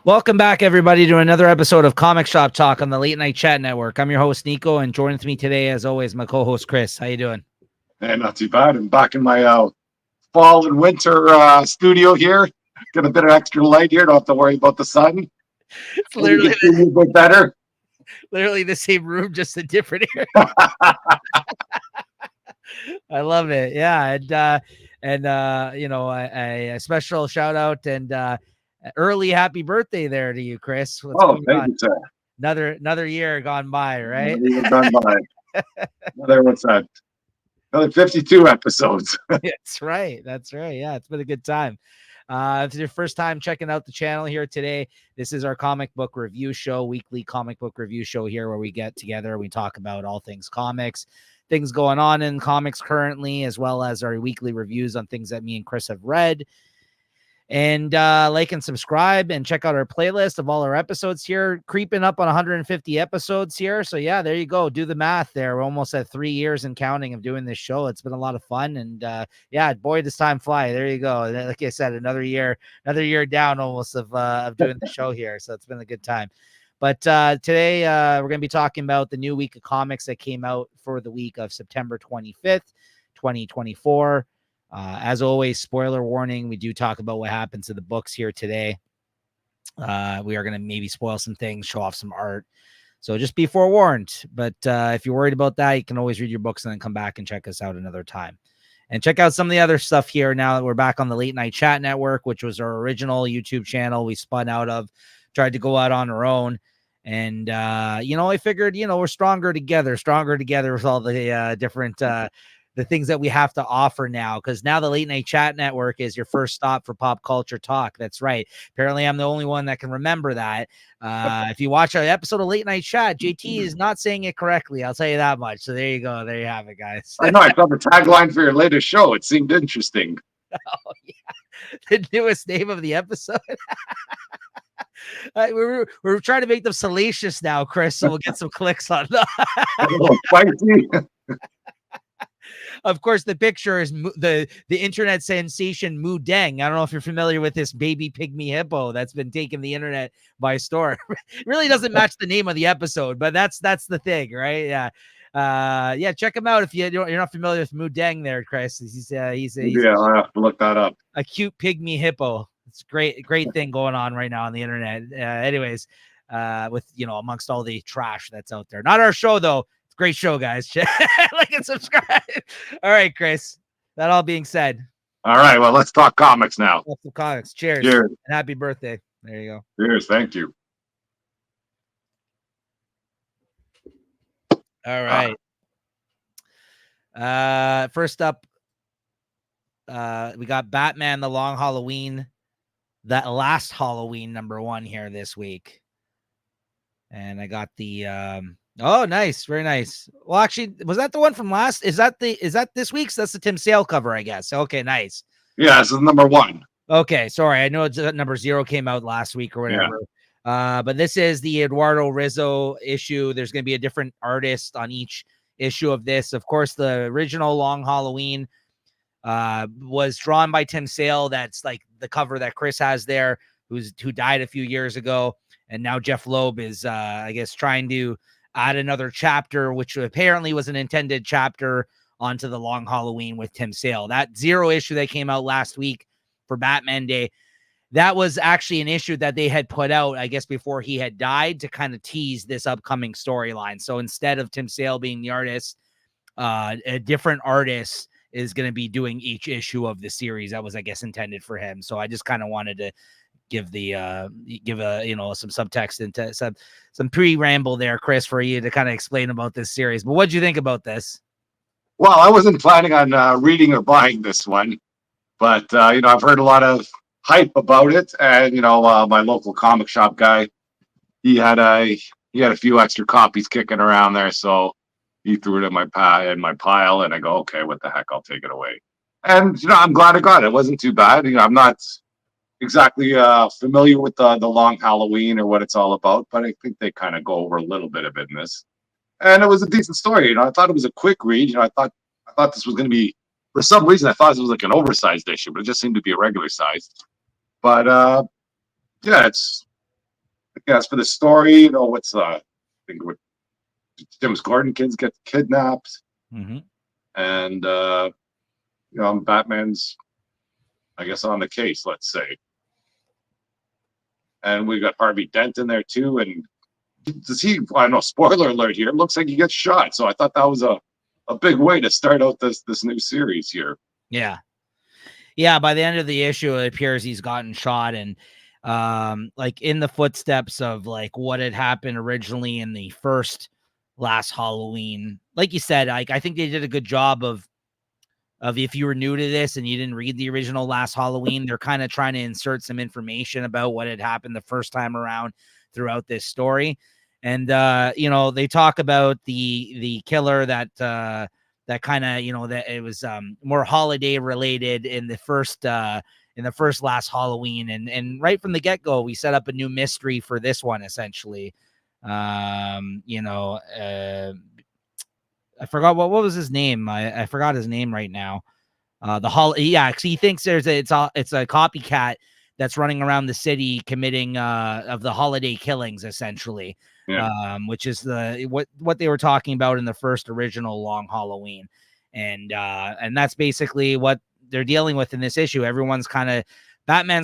Welcome back, everybody, to another episode of Comic Shop Talk on the Late Night Chat Network. I'm your host, Nico, and joining me today, as always, my co-host, Chris. How you doing? Hey, not too bad. I'm back in my fall and winter studio here. Get a bit of extra light here. Don't have to worry about the sun. It's Maybe you can see me a bit better. literally the same room, just a different area. I love it. Yeah, a special shout out and early happy birthday there to you, Chris. What's Oh, going thank on? you, sir. Another year gone by, right? Done by. What's that? Another 52 episodes. That's right. That's right. Yeah, it's been a good time. If it's your first time checking out the channel here today, this is our comic book review show, weekly comic book review show here where we get together. We talk about all things comics, things going on in comics currently, as well as our weekly reviews on things that me and Chris have read. And like and subscribe and check out our playlist of all our episodes here, creeping up on 150 episodes here. So yeah, there you go. Do the math there. We're almost at 3 years and counting of doing this show. It's been a lot of fun. And yeah, boy, does time fly. There you go. Like I said, another year down almost of doing the show here. So it's been a good time. But today we're going to be talking about the new week of comics that came out for the week of September 25th, 2024. As always, spoiler warning, we do talk about what happens to the books here today. We are going to maybe spoil some things, show off some art. So just be forewarned. But if you're worried about that, you can always read your books and then come back and check us out another time. And check out some of the other stuff here now that we're back on the Late Night Chat Network, which was our original YouTube channel we spun out of, tried to go out on our own. And, I figured, we're stronger together with all the different the things that we have to offer now, because now the Late Night Chat Network is your first stop for pop culture talk. That's right. Apparently, I'm the only one that can remember that. If you watch an episode of Late Night Chat, JT is not saying it correctly. I'll tell you that much. So there you go. There you have it, guys. I know. I saw the tagline for your latest show. It seemed interesting. Oh, yeah. The newest name of the episode. We're trying to make them salacious now, Chris, so we'll get some clicks on that. Spicy. Of course, the picture is the internet sensation Moo Deng. I don't know if you're familiar with this baby pygmy hippo that's been taking the internet by storm. It really doesn't match the name of the episode, but that's the thing, right? Yeah. Yeah, check him out if you're not familiar with Moo Deng there, Chris. He's I'll have to look that up. A cute pygmy hippo. It's great thing going on right now on the internet. Anyways, with amongst all the trash that's out there. Not our show though. Great show, guys. Like and subscribe. All right, Chris. That all being said. All right. Well, let's talk comics now. Let's talk comics. Cheers. Cheers. And happy birthday. There you go. Cheers. Thank you. All right. First up, we got Batman: The Long Halloween. That last Halloween #1 here this week. And I got the oh, nice. Very nice. Well, actually, was that the one from last? Is that this week's? That's the Tim Sale cover, I guess. Okay, nice. Yeah, this is #1. Okay, sorry. I know it's #0 came out last week or whatever. Yeah. But this is the Eduardo Rizzo issue. There's going to be a different artist on each issue of this. Of course, the original Long Halloween was drawn by Tim Sale. That's like the cover that Chris has there, who died a few years ago. And now Jeff Loeb is, I guess, trying to add another chapter, which apparently was an intended chapter onto the Long Halloween with Tim Sale. That 0 issue that came out last week for Batman Day, that was actually an issue that they had put out, I guess, before he had died to kind of tease this upcoming storyline. So instead of Tim Sale being the artist, a different artist is going to be doing each issue of the series that was, I guess, intended for him. So I just kind of wanted to give some subtext into some pre-ramble there, Chris, for you to kind of explain about this series. But what'd you think about this? Well, I wasn't planning on reading or buying this one, but I've heard a lot of hype about it, and my local comic shop guy, he had a few extra copies kicking around there, so he threw it in my pile, and I go, okay, what the heck, I'll take it away. And I'm glad I got it. It wasn't too bad. I'm not exactly familiar with the Long Halloween or what it's all about, but I think they kind of go over a little bit of it in this. And it was a decent story. I thought it was a quick read. I thought this was going to be, for some reason, I thought this was like an oversized issue, but it just seemed to be a regular size. But yeah, it's Yeah, as for the story, you know, what's I think what James Gordon kids get kidnapped, Mm-hmm. and you know, Batman's, I guess, on the case, let's say. And we got Harvey Dent in there too. And does he? I don't know. Spoiler alert here. It looks like he gets shot. So I thought that was a big way to start out this new series here. Yeah. Yeah, by the end of the issue, it appears he's gotten shot, and like in the footsteps of like what had happened originally in the first last Halloween. Like you said, like I think they did a good job of if you were new to this and you didn't read the original last Halloween, they're kind of trying to insert some information about what had happened the first time around throughout this story. And you know, they talk about the killer that that kind of, you know, that it was more holiday related in the first last Halloween, and right from the get-go we set up a new mystery for this one essentially. You know, I forgot what was his name. I forgot his name right now. Yeah, because he thinks it's a copycat that's running around the city committing of the holiday killings essentially. Yeah. Which is what they were talking about in the first original Long Halloween. And that's basically what they're dealing with in this issue. Batman's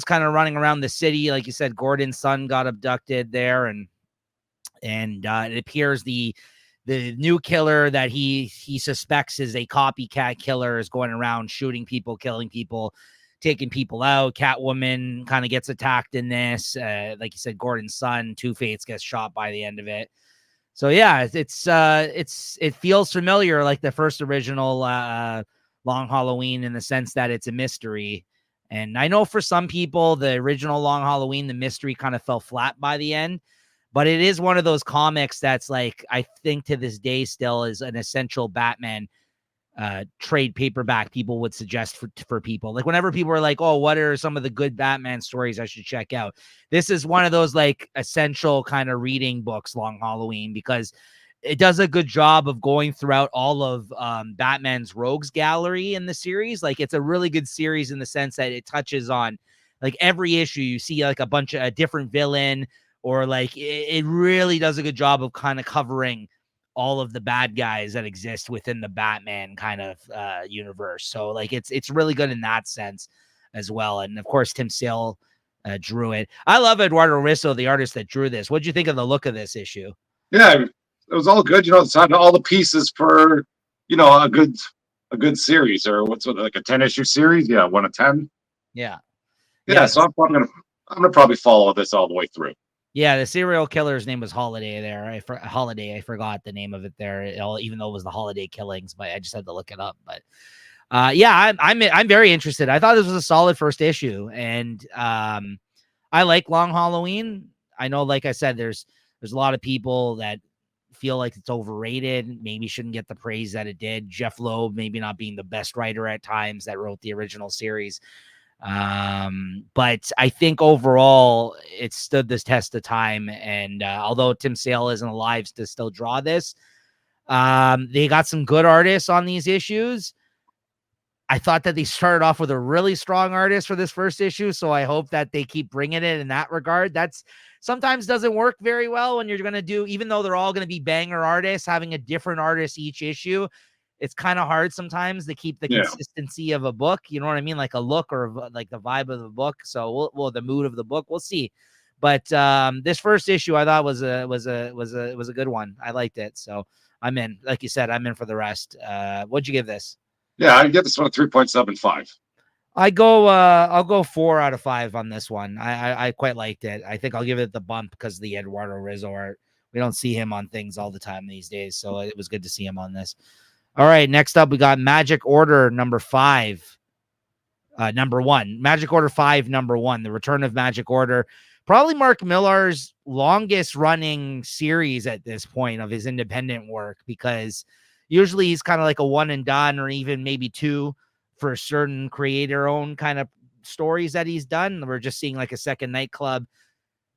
kind of running around the city, like you said. Gordon's son got abducted there, and it appears the new killer that he suspects is a copycat killer is going around shooting people, killing people, taking people out. Catwoman kind of gets attacked in this. Like you said, Gordon's son, Two-Face, gets shot by the end of it. So yeah, it feels familiar, like the first original Long Halloween, in the sense that it's a mystery. And I know for some people, the original Long Halloween, the mystery kind of fell flat by the end. But it is one of those comics that's like, I think to this day still is an essential Batman trade paperback people would suggest for people. Like whenever people are like, oh, what are some of the good Batman stories I should check out? This is one of those like essential kind of reading books, Long Halloween, because it does a good job of going throughout all of Batman's rogues gallery in the series. Like it's a really good series in the sense that it touches on like every issue. You see like a different villain, or like it really does a good job of kind of covering all of the bad guys that exist within the Batman kind of universe. So like it's really good in that sense as well. And of course, Tim Sale drew it. I love Eduardo Risso, the artist that drew this. What'd you think of the look of this issue? Yeah, it was all good. You know, it's had all the pieces for, you know, a good series, or what's it, like a 10 issue series. Yeah, 1 of 10. Yeah. Yeah, Yeah. so I'm gonna probably follow this all the way through. Yeah, the serial killer's name was Holiday there. Holiday. I forgot the name of it there, even though it was the Holiday Killings, but I just had to look it up. But yeah, I'm very interested. I thought this was a solid first issue, and I like Long Halloween. I know, like I said, there's a lot of people that feel like it's overrated, maybe shouldn't get the praise that it did. Jeff Loeb maybe not being the best writer at times that wrote the original series. But I think overall it stood this test of time. And although Tim Sale isn't alive to still draw this, they got some good artists on these issues. I thought that they started off with a really strong artist for this first issue, so I hope that they keep bringing it in that regard. That's sometimes doesn't work very well when you're going to do, even though they're all going to be banger artists, having a different artist each issue. It's kind of hard sometimes to keep the consistency of a book. You know what I mean? Like a look, or like the vibe of the book. So we'll the mood of the book. We'll see. But this first issue I thought was a good one. I liked it. So I'm in. Like you said, I'm in for the rest. What'd you give this? Yeah, I get this one a 3.75. I'll go 4 out of 5 on this one. I quite liked it. I think I'll give it the bump because of the Eduardo Rizzo art. We don't see him on things all the time these days, so it was good to see him on this. All right, next up we got Magic Order number 5. Number 1. Magic Order 5, number 1. The Return of Magic Order. Probably Mark Millar's longest running series at this point of his independent work, because usually he's kind of like a one and done, or even maybe 2 for certain creator owned kind of stories that he's done. We're just seeing like a second Nightclub.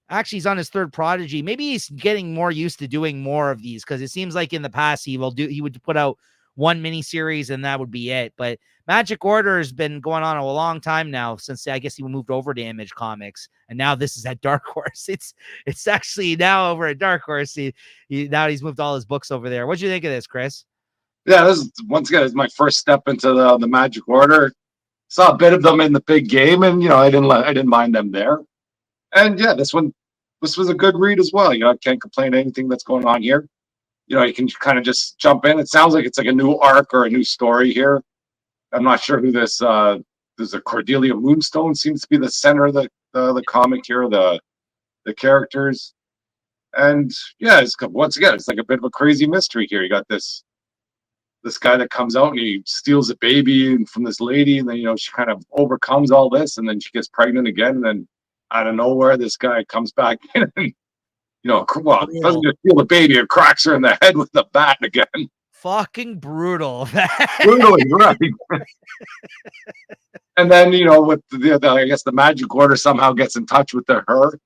Actually, he's on his 3rd Prodigy. Maybe he's getting more used to doing more of these, because it seems like in the past he would put out one miniseries and that would be it. But Magic Order has been going on a long time now, since I guess he moved over to Image Comics, and now this is at Dark Horse. It's actually now over at Dark Horse. Now he's moved all his books over there. What'd you think of this, Chris? Yeah, this is, once again, is my first step into the Magic Order. Saw a bit of them in the big game, and I didn't mind them there. And yeah, this was a good read as well. I can't complain anything that's going on here. You can kind of just jump in. It sounds like it's like a new arc or a new story here. I'm not sure who this. There's a Cordelia Moonstone seems to be the center of the comic here. The characters, and yeah, once again, it's like a bit of a crazy mystery here. You got this guy that comes out and he steals a baby from this lady, and then she kind of overcomes all this, and then she gets pregnant again, and then out of nowhere this guy comes back in and well, doesn't just steal the baby, it cracks her in the head with the bat again. Fucking brutal. Brutally, right. And then with I guess the Magic Order somehow gets in touch with her,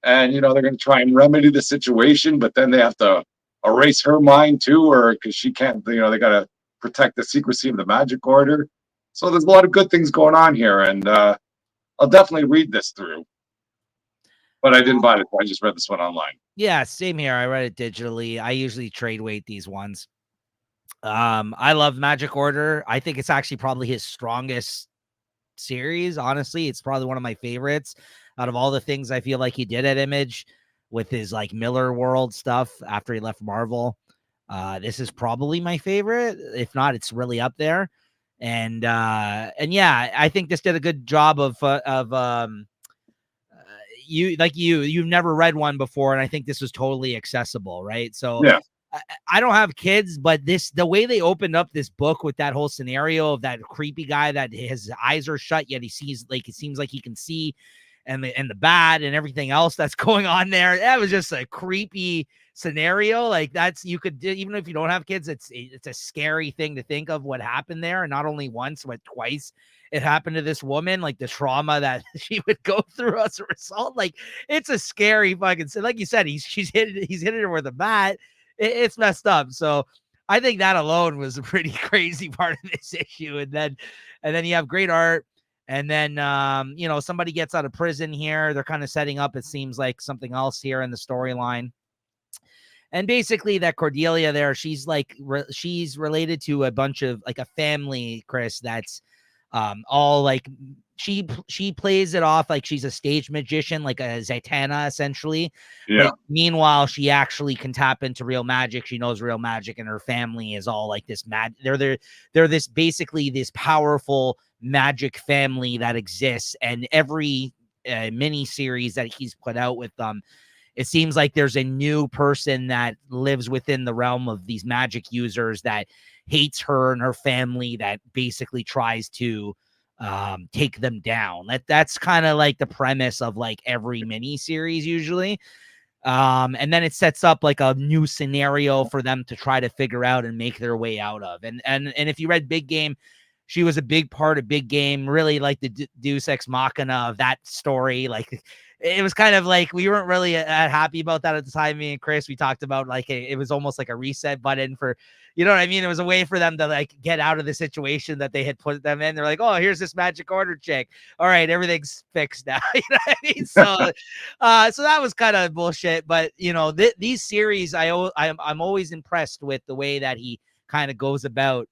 and they're going to try and remedy the situation, but then they have to erase her mind too, or because she can't. They got to protect the secrecy of the Magic Order. So there's a lot of good things going on here, and I'll definitely read this through. But I didn't buy it. I just read this one online. Yeah, same here. I read it digitally. I usually trade weight these ones. I love Magic Order. I think it's actually probably his strongest series. Honestly, it's probably one of my favorites out of all the things I feel like he did at Image with his like Miller World stuff after he left Marvel. This is probably my favorite. If not, it's really up there. And yeah, I think this did a good job of you've never read one before, and I think this was totally accessible, right? So yeah. I don't have kids, but the way they opened up this book with that whole scenario of that creepy guy that his eyes are shut, yet he sees, like, it seems like he can see, and the bat and everything else that's going on there. That was just a creepy scenario. Like, that's, you could, even if you don't have kids, it's a scary thing to think of what happened there. And not only once, but twice it happened to this woman, like the trauma that she would go through as a result. Like, it's a scary fucking, like you said, he's hitting her with a bat. It's messed up. So I think that alone was a pretty crazy part of this issue. And then you have great art. And then, somebody gets out of prison here. They're kind of setting up, it seems like, something else here in the storyline. And basically that Cordelia there, she's like, she's related to a bunch of, like, a family, Chris, that's all like, she plays it off like she's a stage magician, like a Zatanna essentially. Yeah. But meanwhile, she actually can tap into real magic. She knows real magic, and her family is all like this they're this basically this powerful magic family that exists. And every mini series that he's put out with them, it seems like there's a new person that lives within the realm of these magic users that hates her and her family, that basically tries to take them down. That's kind of like the premise of like every mini series usually. And then it sets up like a new scenario for them to try to figure out and make their way out of. And if you read Big Game, she was a big part of Big Game, really like the Deus Ex Machina of that story. Like, it was kind of like, we weren't really happy about that at the time. Me and Chris, we talked about like it was almost like a reset button for, you know what I mean? It was a way for them to like get out of the situation that they had put them in. They're like, oh, here's this Magic Order chick. All right, everything's fixed now. You know what I mean? So, so that was kind of bullshit. But these series, I'm always impressed with the way that he kind of goes about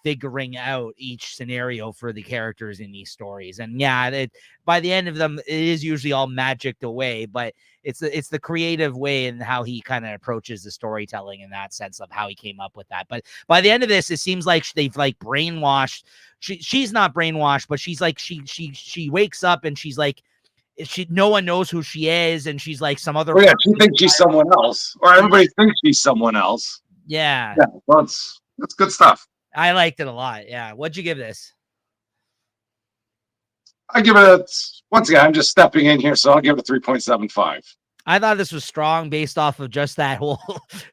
figuring out each scenario for the characters in these stories. And yeah, by the end of them, it is usually all magicked away, but it's the creative way and how he kind of approaches the storytelling in that sense of how he came up with that. But by the end of this, it seems like they've like brainwashed. She's not brainwashed, but she's like, she wakes up and she's like, no one knows who she is, and she's like some other. Oh, yeah, she thinks she's someone else, or everybody thinks she's someone else. Yeah. Yeah, well, that's good stuff. I liked it a lot. Yeah. What'd you give this? I give it once again, I'm just stepping in here, so I'll give it a 3.75. I thought this was strong based off of just that whole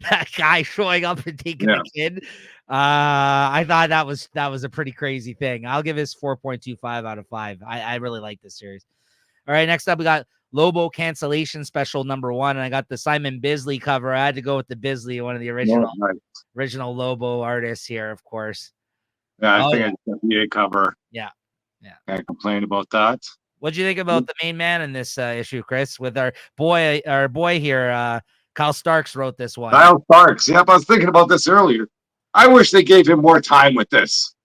that guy showing up and taking the kid. I thought that was a pretty crazy thing. I'll give this 4.25 out of 5. I really like this series. All right, next up we got Lobo Cancellation Special #1, and I got the Simon Bisley cover. I had to go with the Bisley, one of the No, nice. original Lobo artists here, of course. Yeah, I Oh think yeah, it's the VA cover. yeah, yeah. Can't complain about that. What'd you think about the main man in this issue, Chris? With our boy here, Kyle Starks wrote this one. Kyle Starks. Yep, I was thinking about this earlier. I wish they gave him more time with this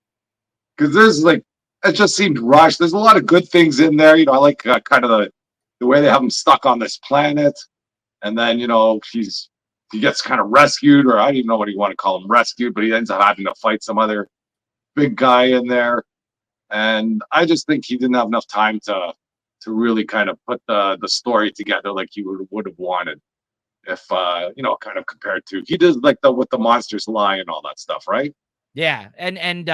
because there's like it just seemed rushed. There's a lot of good things in there. I like kind of the way they have him stuck on this planet, and then he gets kind of rescued, or I don't even know what you want to call him, rescued, but he ends up having to fight some other big guy in there. And I just think he didn't have enough time to really kind of put the story together like he would have wanted. If kind of compared to he does like with the monsters lie and all that stuff, right? Yeah, and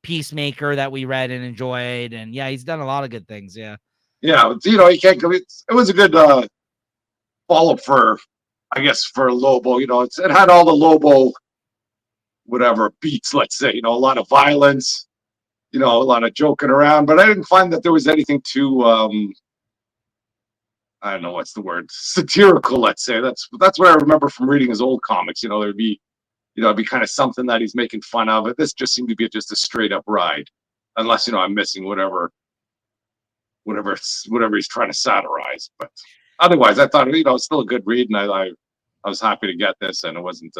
Peacemaker that we read and enjoyed, and yeah, he's done a lot of good things. Yeah, Yeah, he can't. It was a good follow up for, I guess, for Lobo. It had all the Lobo whatever beats. Let's say a lot of violence, a lot of joking around, but I didn't find that there was anything too I don't know what's the word, satirical. Let's say that's what I remember from reading his old comics. There'd be it'd be kind of something that he's making fun of. This just seemed to be just a straight up ride, unless I'm missing whatever he's trying to satirize. But otherwise, I thought it's still a good read, and I was happy to get this, and it wasn't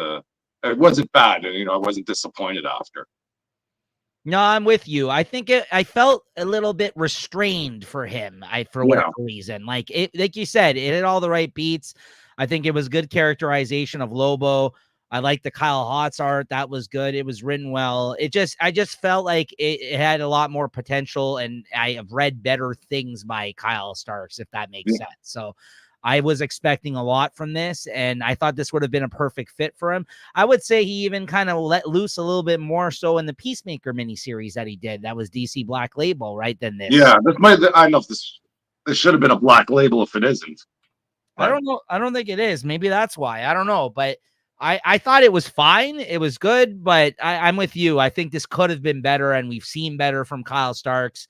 bad, and I wasn't disappointed after. no, I'm with you. I think I felt a little bit restrained for him. For whatever reason, like you said, it had all the right beats. I think it was good characterization of Lobo. I like the Kyle Hotz art. That was good. It was written well. I just felt like it had a lot more potential, and I have read better things by Kyle Starks, if that makes sense. So I was expecting a lot from this, and I thought this would have been a perfect fit for him. I would say he even kind of let loose a little bit more so in the Peacemaker miniseries that he did. That was DC Black Label, right? Than this. Yeah, I know if this should have been a Black Label if it isn't. I don't know. I don't think it is. Maybe that's why. I don't know. But I thought it was fine. It was good, but I'm with you. I think this could have been better, and we've seen better from Kyle Starks.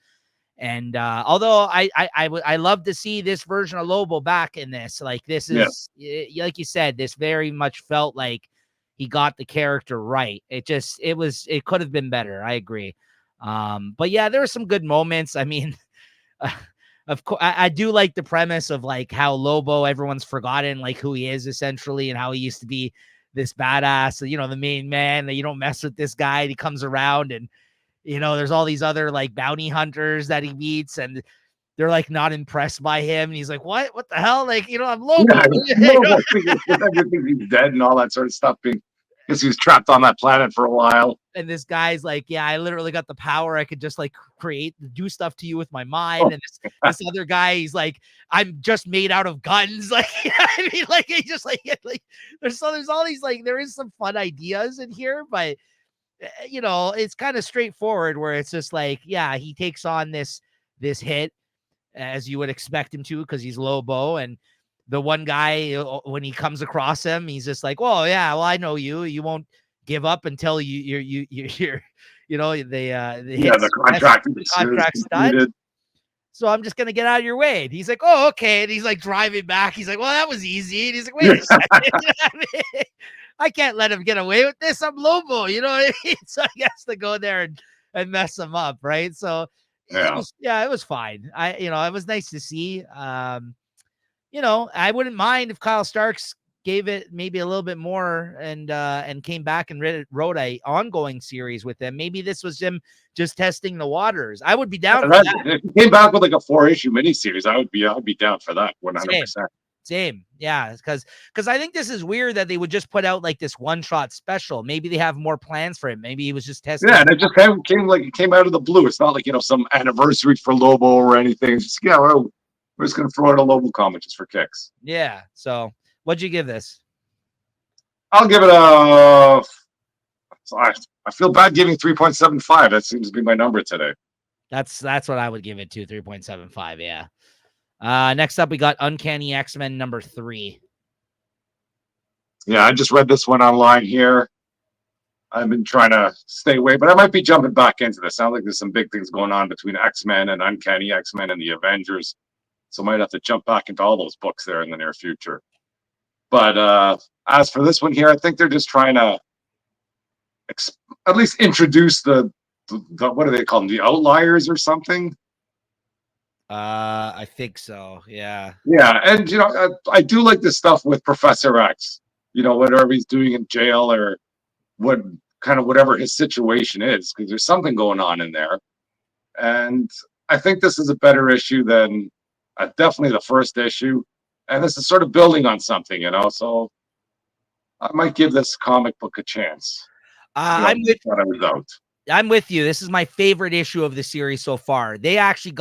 And although I love to see this version of Lobo back in this, like this is like you said, this very much felt like he got the character right. It could have been better. I agree. But yeah, there were some good moments. I mean, of course, I do like the premise of like how Lobo, everyone's forgotten like who he is essentially, and how he used to be this badass, the main man, that you don't mess with this guy. And he comes around and there's all these other like bounty hunters that he meets, and they're like not impressed by him. And he's like, what the hell? Like, I'm Lobo. Lobo everything he's dead and all that sort of stuff. Because he was trapped on that planet for a while. And this guy's like, yeah, I literally got the power. I could just like do stuff to you with my mind. And this other guy, he's like, I'm just made out of guns. Like, I mean, like, he just like there's all these, like, there is some fun ideas in here, but it's kind of straightforward where it's just like, yeah, he takes on this hit as you would expect him to, because he's Lobo. And the one guy, when he comes across him, he's just like, well, yeah, well, I know you won't give up until you're the contract's done. So I'm just gonna get out of your way. And he's like, oh, okay. And he's like driving back. He's like, well, that was easy. And he's like, wait a second. I can't let him get away with this. I'm Lobo, you know what I mean? So he has to go there and mess him up, right? So it was fine. It was nice to see. I wouldn't mind if Kyle Starks gave it maybe a little bit more and came back and wrote a ongoing series with them. Maybe this was him just testing the waters. I would be down for that. If he came back with like a 4-issue miniseries, I'd be down for that 100%. Same. Yeah, because I think this is weird that they would just put out like this one-shot special. Maybe they have more plans for him. Maybe he was just testing. Yeah, and it just came out of the blue. It's not like some anniversary for Lobo or anything. It's just we're just gonna throw out a Lobo comic just for kicks. Yeah. So what'd you give this? I'll give it I feel bad giving 3.75. That seems to be my number today. That's what I would give it to, 3.75. Yeah. Next up, we got Uncanny X-Men #3. Yeah, I just read this one online here. I've been trying to stay away, but I might be jumping back into this. Sounds like there's some big things going on between X-Men and Uncanny X-Men and the Avengers. So I might have to jump back into all those books there in the near future. But as for this one here, I think they're just trying to at least introduce the what do they call them? The outliers or something. I think so. Yeah. Yeah, and I do like this stuff with Professor X. Whatever he's doing in jail or what kind of whatever his situation is, because there's something going on in there. And I think this is a better issue than definitely the first issue. And this is sort of building on something. So I might give this comic book a chance. I'm with Thought I was out. I'm with you. This is my favorite issue of the series so far. They actually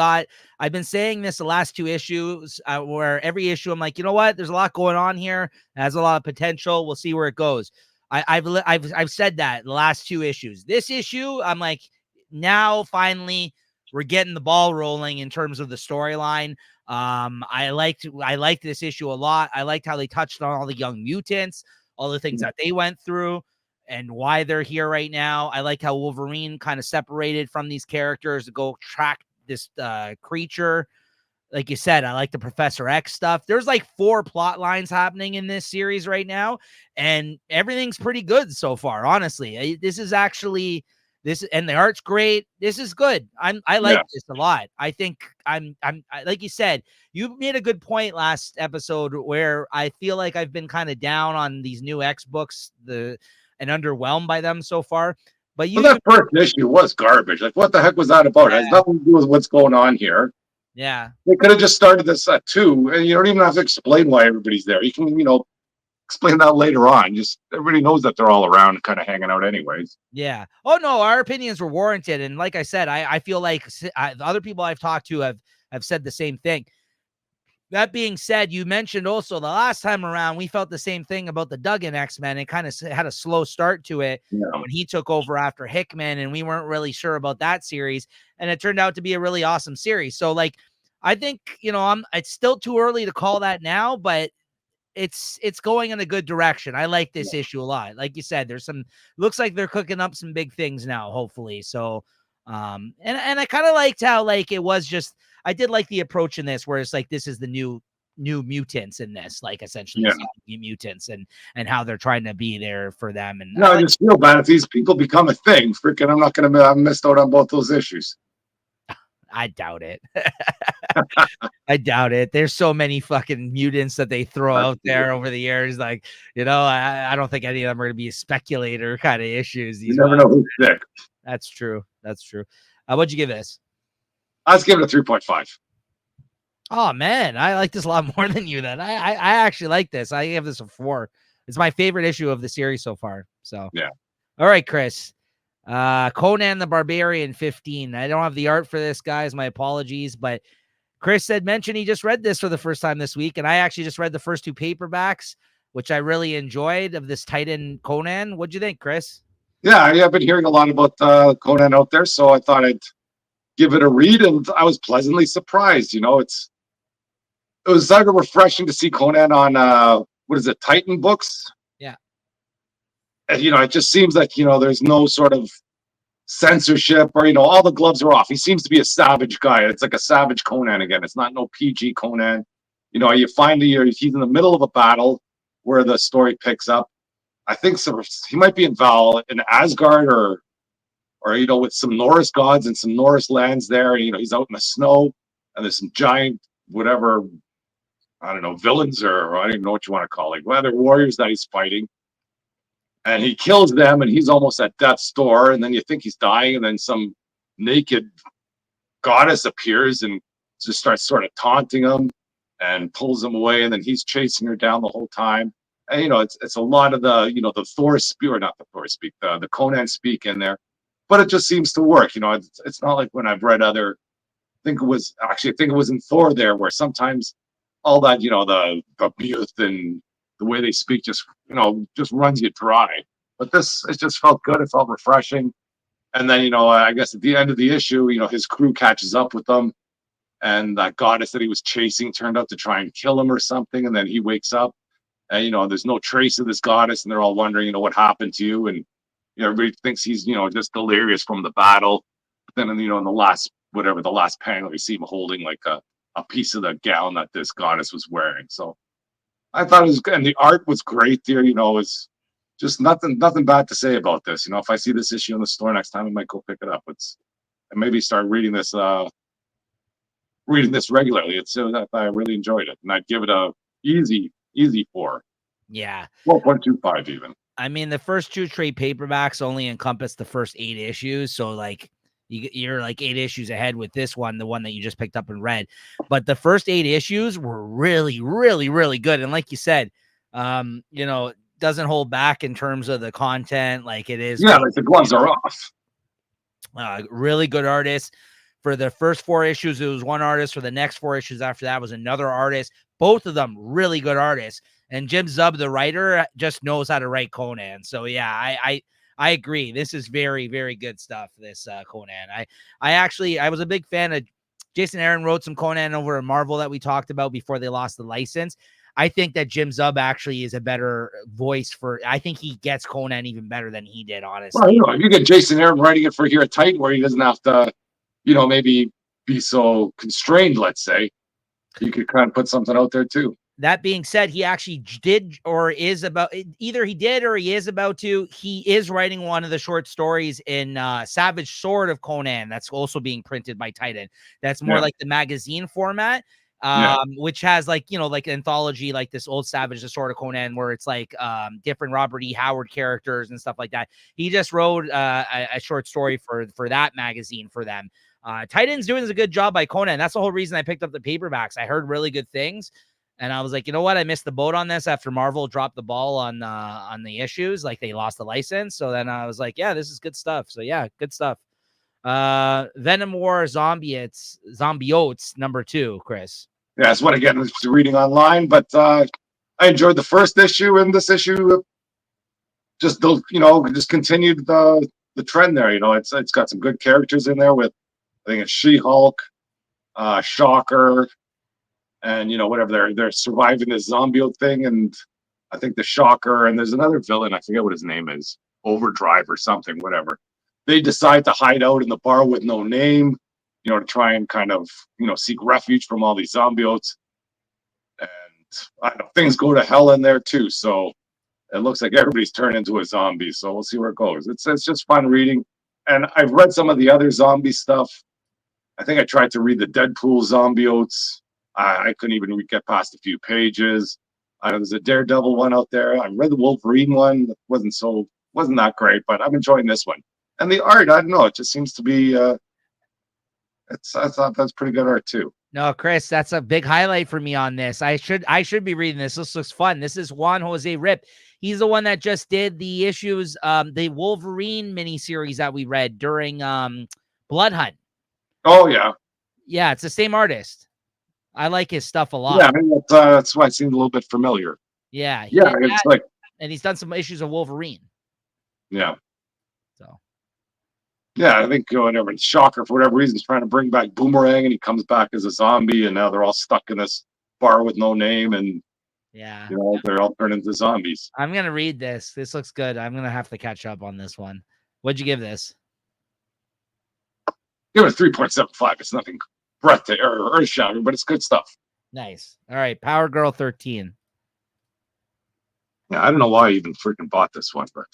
I've been saying this the last two issues, where every issue I'm like, you know what? There's a lot going on here. It has a lot of potential. We'll see where it goes. I've said that the last two issues. This issue, I'm like, now finally we're getting the ball rolling in terms of the storyline. I liked this issue a lot. I liked how they touched on all the young mutants, all the things that they went through, and why they're here right now. I like how Wolverine kind of separated from these characters to go track this creature. Like you said, I like the Professor X stuff. There's like 4 plot lines happening in this series right now, and everything's pretty good so far. Honestly, this is actually and the art's great. This is good. I like this a lot. I think like you said, you made a good point last episode where I feel like I've been kind of down on these new X books, and underwhelmed by them so far. But that first issue was garbage. Like, what the heck was that about? It has nothing to do with what's going on here. Yeah. They could have just started this at 2, and you don't even have to explain why everybody's there. You can, explain that later on. Just everybody knows that they're all around and kind of hanging out anyways. Yeah. Oh, no, our opinions were warranted. And like I said, I feel like the other people I've talked to have said the same thing. That being said, you mentioned also the last time around, we felt the same thing about the Duggan X-Men. It kind of had a slow start to it when he took over after Hickman, and we weren't really sure about that series. And it turned out to be a really awesome series. So, like, I think, it's still too early to call that now, but it's going in a good direction. I like this issue a lot. Like you said, looks like they're cooking up some big things now, hopefully. So, and I kind of liked how, like, it was just, I did like the approach in this where it's like, this is the new mutants in this, like, essentially mutants, and how they're trying to be there for them. And I just feel bad if these people become a thing. Freaking, I'm not going to have missed out on both those issues. I doubt it. I doubt it. There's so many fucking mutants that they throw out there over the years. Like, I don't think any of them are going to be a speculator kind of issues. You never know who's sick. That's true. That's true. What'd you give this? I was giving it a 3.5. Oh, man. I like this a lot more than you then. I actually like this. I give this a 4. It's my favorite issue of the series so far. So, yeah. All right, Chris. Conan the Barbarian 15. I don't have the art for this, guys. My apologies, but Chris mentioned he just read this for the first time this week, and I actually just read the first 2 paperbacks, which I really enjoyed, of this Titan Conan. What'd you think, Chris? Yeah, I've been hearing a lot about Conan out there, so I thought I'd give it a read, and I was pleasantly surprised. It was kind of refreshing to see Conan on what is it, Titan Books? Yeah. And, it just seems like there's no sort of censorship, or all the gloves are off. He seems to be a savage guy. It's like a savage Conan again. It's not no PG Conan. You find he's in the middle of a battle where the story picks up. I think he might be in Asgard or with some Norse gods and some Norse lands there. And, he's out in the snow, and there's some giant whatever, I don't know, villains, or I don't even know what you want to call it. Well, they're warriors that he's fighting. And he kills them, and he's almost at death's door. And then you think he's dying, and then some naked goddess appears and just starts sort of taunting him and pulls him away. And then he's chasing her down the whole time. And it's a lot of the the Thor speak, or not the Thor speak, the Conan speak in there. But it just seems to work. It's not like when I've read other. I think it was in Thor there, where sometimes all that the youth and the way they speak just runs you dry. But it just felt good. It felt refreshing. And then I guess at the end of the issue, his crew catches up with them, and that goddess that he was chasing turned out to try and kill him or something. And then he wakes up, and there's no trace of this goddess, and they're all wondering what happened to you. And everybody thinks he's just delirious from the battle. But then in the last panel, you see him holding like a piece of the gown that this goddess was wearing. So I thought it was good, and the art was great there. It's just nothing bad to say about this. If I see this issue in the store next time, I might go pick it up. And maybe start reading this regularly. I really enjoyed it, and I'd give it a easy 4. Yeah. 4.25 even. I mean, the first 2 trade paperbacks only encompass the first 8 issues. So like you're like 8 issues ahead with this one, the one that you just picked up and read. But the first 8 issues were really, really, really good. And like you said, doesn't hold back in terms of the content. Like it is. Yeah, like the gloves are off. Really good artist. For the first 4 issues, it was one artist. For the next 4 issues after that was another artist. Both of them really good artists. And Jim Zub, the writer, just knows how to write Conan. So yeah, I agree. This is very, very good stuff. This Conan. I was a big fan of Jason Aaron. Wrote some Conan over at Marvel that we talked about before they lost the license. I think that Jim Zub actually is a better voice for. I think he gets Conan even better than he did, honestly. Well, if you get Jason Aaron writing it for here at Titan, where he doesn't have to, maybe be so constrained. Let's say you could kind of put something out there too. That being said, he actually did or is about either he did or he is about to. He is writing one of the short stories in Savage Sword of Conan that's also being printed by Titan. That's more like the magazine format, which has like anthology, like this old Savage the Sword of Conan, where it's like different Robert E. Howard characters and stuff like that. He just wrote a short story for that magazine for them. Titan's doing a good job by Conan. That's the whole reason I picked up the paperbacks. I heard really good things. And I was like, you know what? I missed the boat on this after Marvel dropped the ball on the issues. Like they lost the license. So then I was like, yeah, this is good stuff. So yeah, good stuff. Venom War Zombiotes number 2, Chris. Yeah, that's what again was reading online, but I enjoyed the first issue, and this issue just continued the trend there. It's got some good characters in there with I think it's She-Hulk, Shocker, and whatever they're surviving this zombie thing, and I think the Shocker, and there's another villain, I forget what his name is, Overdrive or something, whatever. They decide to hide out in the bar with no name, to try and kind of seek refuge from all these zombiotes, and I don't know, things go to hell in there too. So it looks like everybody's turned into a zombie. So we'll see where it goes. It's just fun reading, and I've read some of the other zombie stuff. I think I tried to read the Deadpool zombiotes. I couldn't even get past a few pages. There's a Daredevil one out there. I read the Wolverine one. That wasn't that great, but I'm enjoying this one. And the art, I don't know, it just seems to be. I thought that's pretty good art too. No, Chris, that's a big highlight for me on this. I should be reading this. This looks fun. This is Juan Jose Rip. He's the one that just did the issues, the Wolverine miniseries that we read during Blood Hunt. Oh yeah, yeah, it's the same artist. I like his stuff a lot. Yeah, maybe that's why it seemed a little bit familiar. Yeah, it's like, and he's done some issues of Wolverine. Yeah. So. Yeah, I think whatever Shocker for whatever reason is trying to bring back Boomerang, and he comes back as a zombie, and now they're all stuck in this bar with no name, and they're all turned into zombies. I'm gonna read this. This looks good. I'm gonna have to catch up on this one. What'd you give this? Give it a 3.75. It's nothing breathtaking or earth-shattering, but it's good stuff. Nice. All right, Power Girl 13. Yeah, I don't know why I even freaking bought this one, but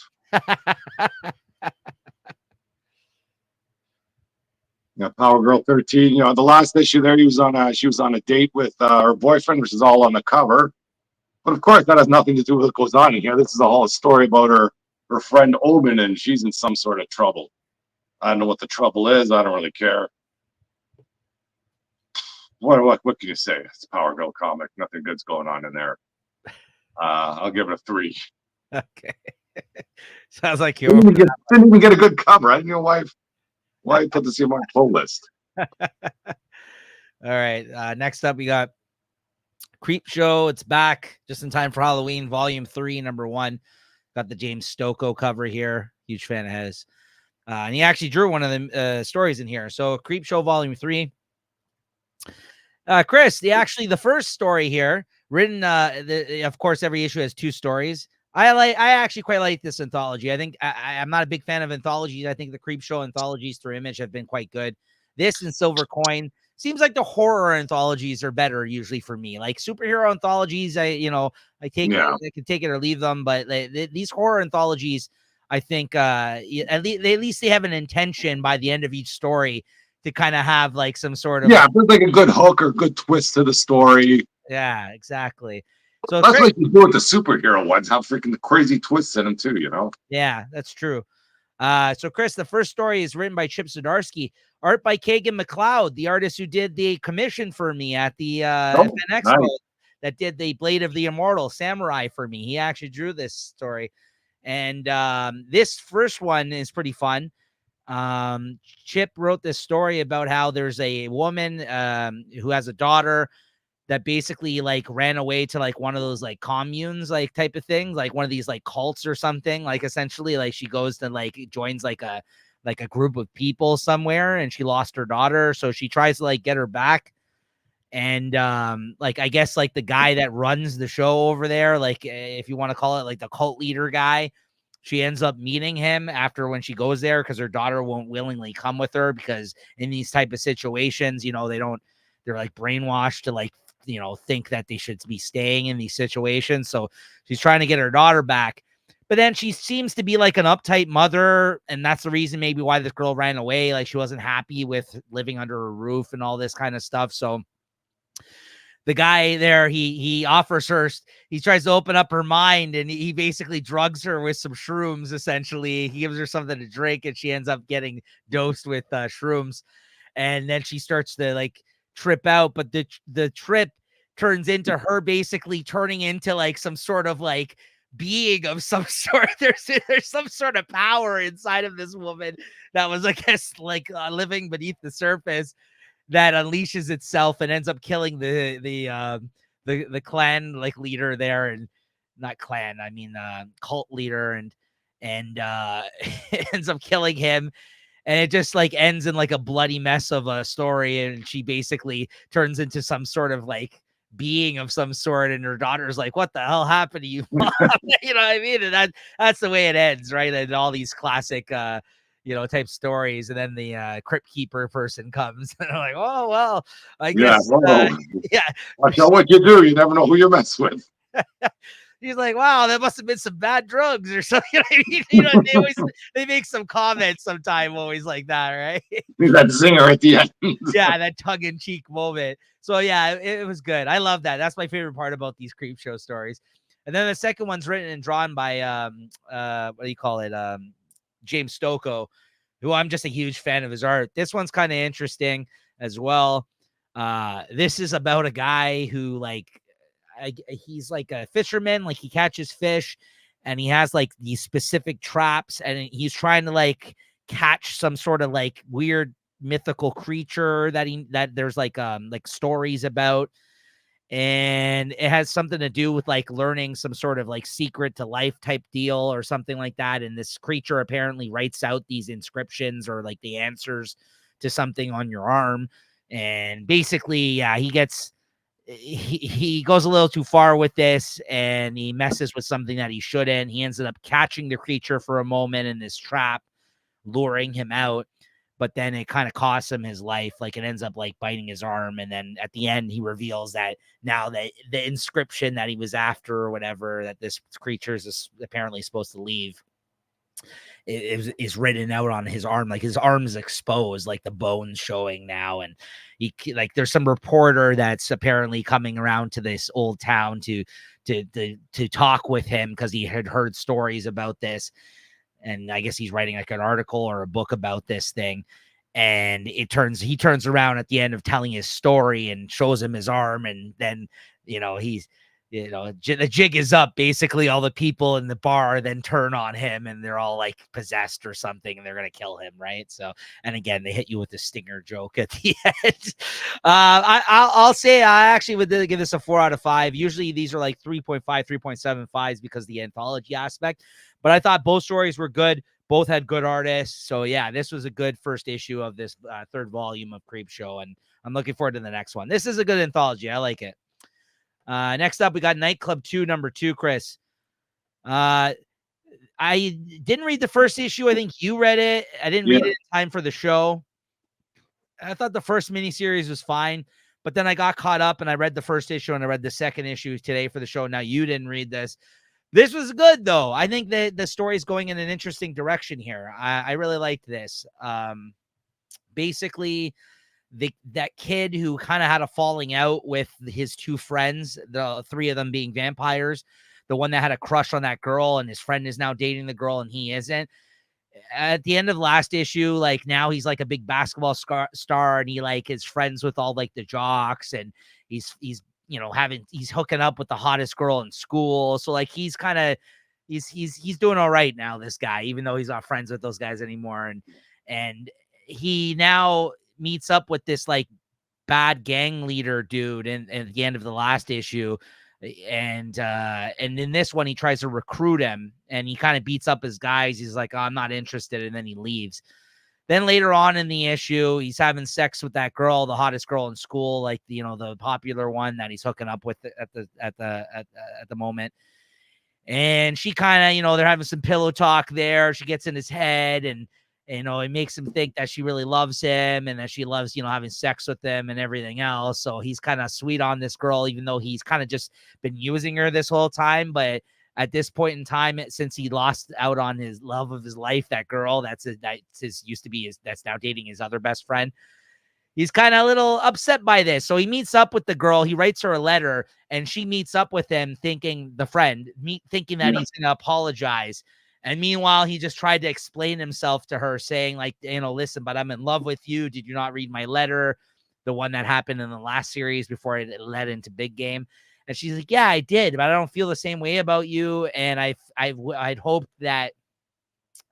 Power Girl 13. The last issue there, she was on a date with her boyfriend, which is all on the cover. But of course, that has nothing to do with what goes on in here. This is a whole story about her friend Omen, and she's in some sort of trouble. I don't know what the trouble is. I don't really care. What can you say? It's a Power Girl comic. Nothing good's going on in there. I'll give it a 3. Okay. Sounds like you didn't even get a good cover. I don't know why put this in my pull list. All right. Next up, we got Creep Show. It's back just in time for Halloween, Volume 3, number 1. Got the James Stocco cover here. Huge fan of his. And he actually drew one of the stories in here. So Creep Show Volume 3. Chris, the first story here, written, of course, every issue has 2 stories. I actually quite like this anthology. I think I'm not a big fan of anthologies. I think the Creep Show anthologies through Image have been quite good. This and Silver Coin seems like the horror anthologies are better usually for me. Like superhero anthologies, I I can take it or leave them, but these horror anthologies, I think at least they have an intention by the end of each story to kind of have like some sort of Yeah, there's like a good hook or good twist to the story. yeah, exactly. So That's Chris, like you do with the superhero ones, have freaking crazy twists in them too, you know? yeah, that's true. So Chris, the first story is written by Chip Zdarsky, art by Kagan McLeod, the artist who did the commission for me at the Oh, FN Expo, nice. that did the Blade of the Immortal Samurai for me. He actually drew this story. And this first one is pretty fun. Chip wrote this story about how there's a woman who has a daughter that basically like ran away to like one of those like communes, like type of things, like one of these like cults or something. Like essentially, like she goes to like joins like a group of people somewhere, and she lost her daughter, so she tries to like get her back. And like I guess like the guy that runs the show over there, like if you want to call it like the cult leader guy, she ends up meeting him after when she goes there because her daughter won't willingly come with her because in these type of situations, they're like brainwashed to like think that they should be staying in these situations. So she's trying to get her daughter back, but then she seems to be like an uptight mother, and that's the reason maybe why this girl ran away. Like she wasn't happy with living under her roof and all this kind of stuff. So the guy there, he offers her, he tries to open up her mind, and he basically drugs her with some shrooms. Essentially, he gives her something to drink, and she ends up getting dosed with shrooms, and then she starts to like trip out. But the trip turns into her basically turning into like some sort of like being of some sort. There's some sort of power inside of this woman that was, I guess, like living beneath the surface, that unleashes itself and ends up killing the clan like leader there, and not clan, I mean cult leader, and ends up killing him. And it just like ends in like a bloody mess of a story, and she basically turns into some sort of like being of some sort, and her daughter's like, what the hell happened to you, mom? You know what I mean? And that's the way it ends, right? And all these classic type stories, and then the crypt keeper person comes and I'm like, oh well, I Yeah, guess well, yeah. watch out what you do. You never know who you mess with. He's like, wow, that must have been some bad drugs or something. They make some comments sometime always like that, right? That zinger at the end. Yeah, that tongue-in-cheek moment. So yeah, it was good. I love that. That's my favorite part about these creep show stories. And then the second one's written and drawn by what do you call it? James Stocco, who I'm just a huge fan of his art. This one's kind of interesting as well. This is about a guy who he's like a fisherman, like he catches fish, and he has like these specific traps, and he's trying to like catch some sort of like weird mythical creature that there's like stories about, and it has something to do with like learning some sort of like secret to life type deal or something like that. And this creature apparently writes out these inscriptions or like the answers to something on your arm. And basically, yeah, he goes a little too far with this, and he messes with something that he shouldn't. He ends up catching the creature for a moment in this trap, luring him out, but then it kind of costs him his life. Like it ends up like biting his arm, and then at the end he reveals that now that the inscription that he was after or whatever that this creature is apparently supposed to leave is written out on his arm. Like his arm's exposed, like the bones showing now. And like there's some reporter that's apparently coming around to this old town to talk with him because he had heard stories about this. And I guess he's writing like an article or a book about this thing. And he turns around at the end of telling his story and shows him his arm. And then, he's, the jig is up. Basically, all the people in the bar then turn on him, and they're all like possessed or something, and they're gonna kill him, right? So, and again, they hit you with the stinger joke at the end. I'll say I actually would give this a 4 out of 5. Usually these are like 3.5, 3.75s because of the anthology aspect. But I thought both stories were good. Both had good artists. So yeah, this was a good first issue of this third volume of Creep Show, and I'm looking forward to the next one. This is a good anthology. I like it. Next up, we got Nightclub 2, number 2, Chris. I didn't read the first issue. I think you read it. I didn't read it in time for the show. I thought the first miniseries was fine, but then I got caught up and I read the first issue and I read the second issue today for the show. Now you didn't read this. This was good though. I think that the story is going in an interesting direction here. I really liked this. Basically, that kid who kind of had a falling out with his two friends, the three of them being vampires, the one that had a crush on that girl and his friend is now dating the girl and he isn't. At the end of last issue, like now he's like a big basketball star and he like is friends with all like the jocks and he's he's hooking up with the hottest girl in school. So like he's kind of he's doing all right now, this guy, even though he's not friends with those guys anymore. And he now meets up with this like bad gang leader dude and at the end of the last issue. And in this one, he tries to recruit him and he kind of beats up his guys. He's like, oh, I'm not interested. And then he leaves. Then later on in the issue, he's having sex with that girl, the hottest girl in school, like the popular one that he's hooking up with at the moment. And she kind of, they're having some pillow talk there. She gets in his head and it makes him think that she really loves him and that she loves, having sex with him and everything else. So he's kind of sweet on this girl, even though he's kind of just been using her this whole time. But at this point in time, since he lost out on his love of his life, that girl, that's now dating his other best friend. He's kind of a little upset by this. So he meets up with the girl. He writes her a letter and she meets up with him thinking that he's going to apologize. And meanwhile, he just tried to explain himself to her saying like, listen, but I'm in love with you. Did you not read my letter? The one that happened in the last series before it led into Big Game. And she's like, yeah, I did, but I don't feel the same way about you. And I'd hoped that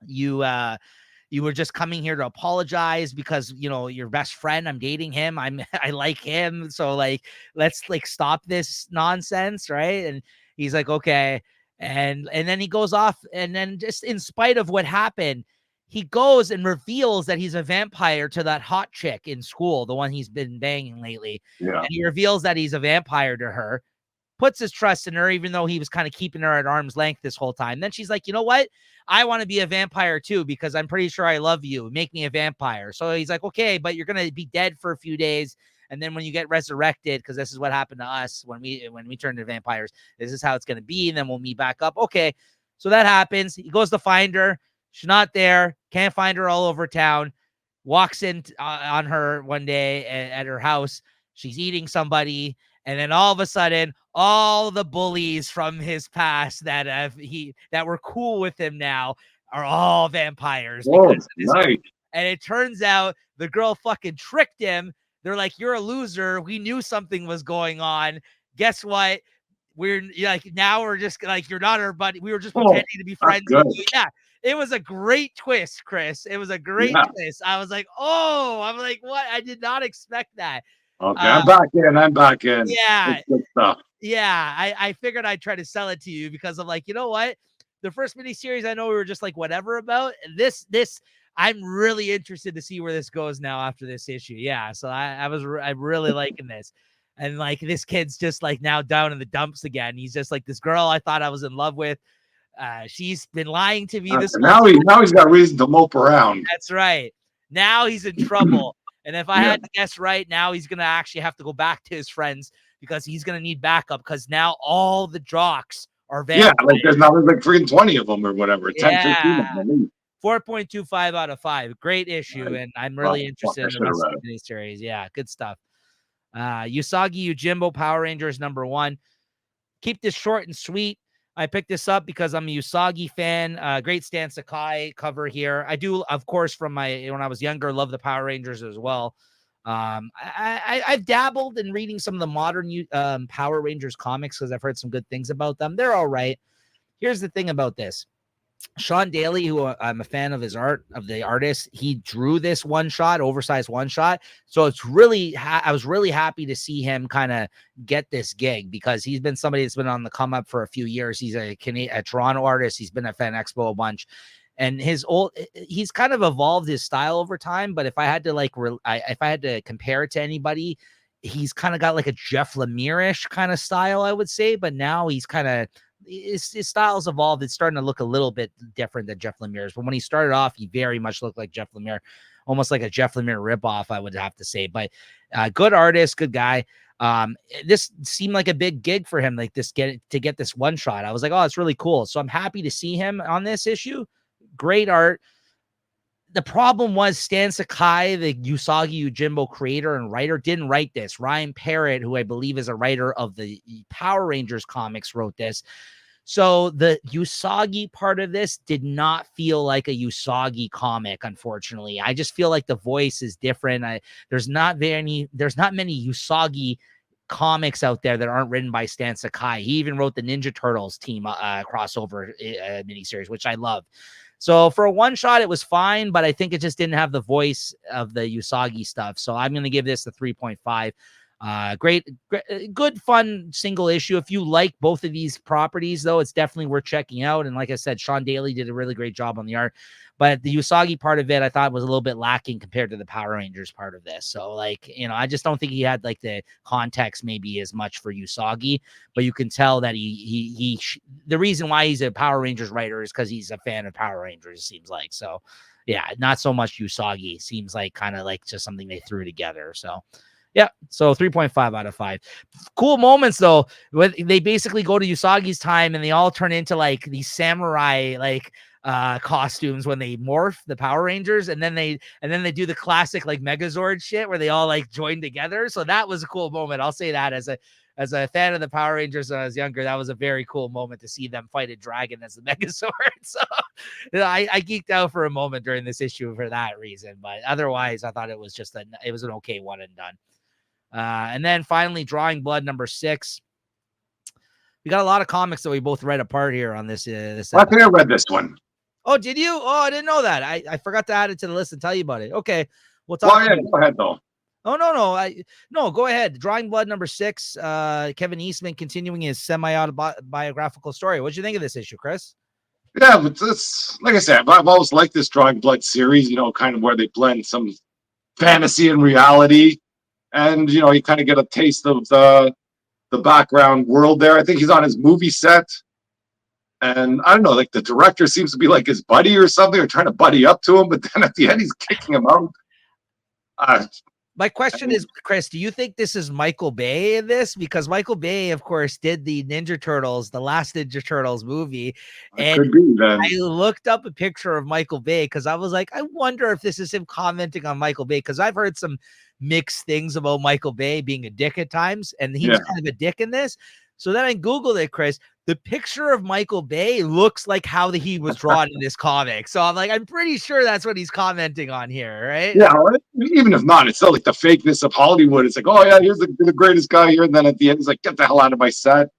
you were just coming here to apologize because your best friend, I'm dating him, I like him, so like let's like stop this nonsense, right? And he's like, okay. And then he goes off, and then just in spite of what happened, he goes and reveals that he's a vampire to that hot chick in school, the one he's been banging lately. Yeah. And he reveals that he's a vampire to her, puts his trust in her, even though he was kind of keeping her at arm's length this whole time. Then she's like, you know what? I want to be a vampire too, because I'm pretty sure I love you. Make me a vampire. So he's like, okay, but you're going to be dead for a few days. And then when you get resurrected, because this is what happened to us when we turned into vampires, this is how it's going to be. And then we'll meet back up. Okay. So that happens. He goes to find her. She's not there. Can't find her all over town. Walks in on her one day at her house. She's eating somebody. And then all of a sudden, all the bullies from his past that were cool with him now are all vampires. Oh, nice. And it turns out the girl fucking tricked him. They're like, you're a loser. We knew something was going on. Guess what? We're like, now we're just like, you're not our buddy. We were just pretending to be friends with you. Yeah. It was a great twist, Chris. It was a great twist. I was like, oh, I'm like, what? I did not expect that. Okay, I'm back in. Yeah. That's good stuff. Yeah, I figured I'd try to sell it to you because I'm like, you know what? The first miniseries, I know we were just like whatever about. This I'm really interested to see where this goes now after this issue. Yeah, so I'm really liking this. And like this kid's just like now down in the dumps again. He's just like, this girl I thought I was in love with. She's been lying to me this now he's got reason to mope around. That's right. Now he's in trouble. And if I had to guess right, now he's going to actually have to go back to his friends because he's going to need backup because now all the jocks are vampires. Yeah, like there's now like freaking 20 of them or whatever. 10, 15 of them. 4.25 out of 5. Great issue. And I'm really interested in the rest of the miniseries. Yeah, good stuff. Usagi Yojimbo, Power Rangers #1. Keep this short and sweet. I picked this up because I'm a Usagi fan. Great Stan Sakai cover here. I do, of course, from when I was younger, love the Power Rangers as well. I've dabbled in reading some of the modern Power Rangers comics because I've heard some good things about them. They're all right. Here's the thing about this. Sean Daly, who I'm a fan of his art, of the artist, he drew this oversized one shot. So it's really, I was really happy to see him kind of get this gig because he's been somebody that's been on the come up for a few years. He's a Toronto artist. He's been at Fan Expo a bunch. And he's kind of evolved his style over time. But if I had to if I had to compare it to anybody, he's kind of got like a Jeff Lemire-ish kind of style, I would say. But now he's kind of, his style's evolved. It's starting to look a little bit different than Jeff Lemire's. But when he started off, he very much looked like Jeff Lemire. almost like a Jeff Lemire ripoff, I would have to say. But good artist, good guy. This seemed like a big gig for him, like to get this one shot. I was like, oh, it's really cool. So I'm happy to see him on this issue. Great art. The problem was Stan Sakai, the Usagi Yojimbo creator and writer, didn't write this. Ryan Parrott, who I believe is a writer of the Power Rangers comics, wrote this. So the Usagi part of this did not feel like a Usagi comic, unfortunately. I just feel like the voice is different. There's not many Usagi comics out there that aren't written by Stan Sakai. He even wrote the Ninja Turtles team crossover miniseries, which I love. So for a one shot, it was fine, but I think it just didn't have the voice of the Usagi stuff. So I'm going to give this a 3.5. Great, good, fun single issue. If you like both of these properties, though, it's definitely worth checking out. And like I said, Sean Daly did a really great job on the art, but the Usagi part of it, I thought was a little bit lacking compared to the Power Rangers part of this. So like, I just don't think he had like the context maybe as much for Usagi, but you can tell that the reason why he's a Power Rangers writer is because he's a fan of Power Rangers, it seems like. So yeah, not so much Usagi. Seems like kind of like just something they threw together. So yeah, so 3.5 out of 5. Cool moments though. They basically go to Usagi's time and they all turn into like these samurai like costumes when they morph the Power Rangers, and then they do the classic like Megazord shit where they all like join together. So that was a cool moment. I'll say that as a fan of the Power Rangers when I was younger, that was a very cool moment to see them fight a dragon as the Megazord. So I geeked out for a moment during this issue for that reason, but otherwise I thought it was just it was an okay one and done. And then finally, Drawing Blood number 6. We got a lot of comics that we both read apart here on this. I think I read this one. Oh, did you? Oh, I didn't know that. I forgot to add it to the list and tell you about it. Okay, we'll talk. Well, yeah, go ahead though. Oh no, go ahead. Drawing Blood number 6. Kevin Eastman continuing his semi-autobiographical story. What'd you think of this issue, Chris? Yeah, but it's like I said, I've always liked this Drawing Blood series. Kind of where they blend some fantasy and reality, and you kind of get a taste of the background world there. I think he's on his movie set. And I don't know, like the director seems to be like his buddy or something, or trying to buddy up to him, but then at the end he's kicking him out. My question is, Chris, do you think this is Michael Bay in this? Because Michael Bay, of course, did the Ninja Turtles, the last Ninja Turtles movie. And could be, then. I looked up a picture of Michael Bay because I was like, I wonder if this is him commenting on Michael Bay, because I've heard some mixed things about Michael Bay being a dick at times, and he was kind of a dick in this. So then I Googled it, Chris. The picture of Michael Bay looks like how he was drawn in this comic. So I'm like, I'm pretty sure that's what he's commenting on here, right? Yeah, even if not, it's still like the fakeness of Hollywood. It's like, oh yeah, here's the greatest guy here, and then at the end he's like, get the hell out of my set.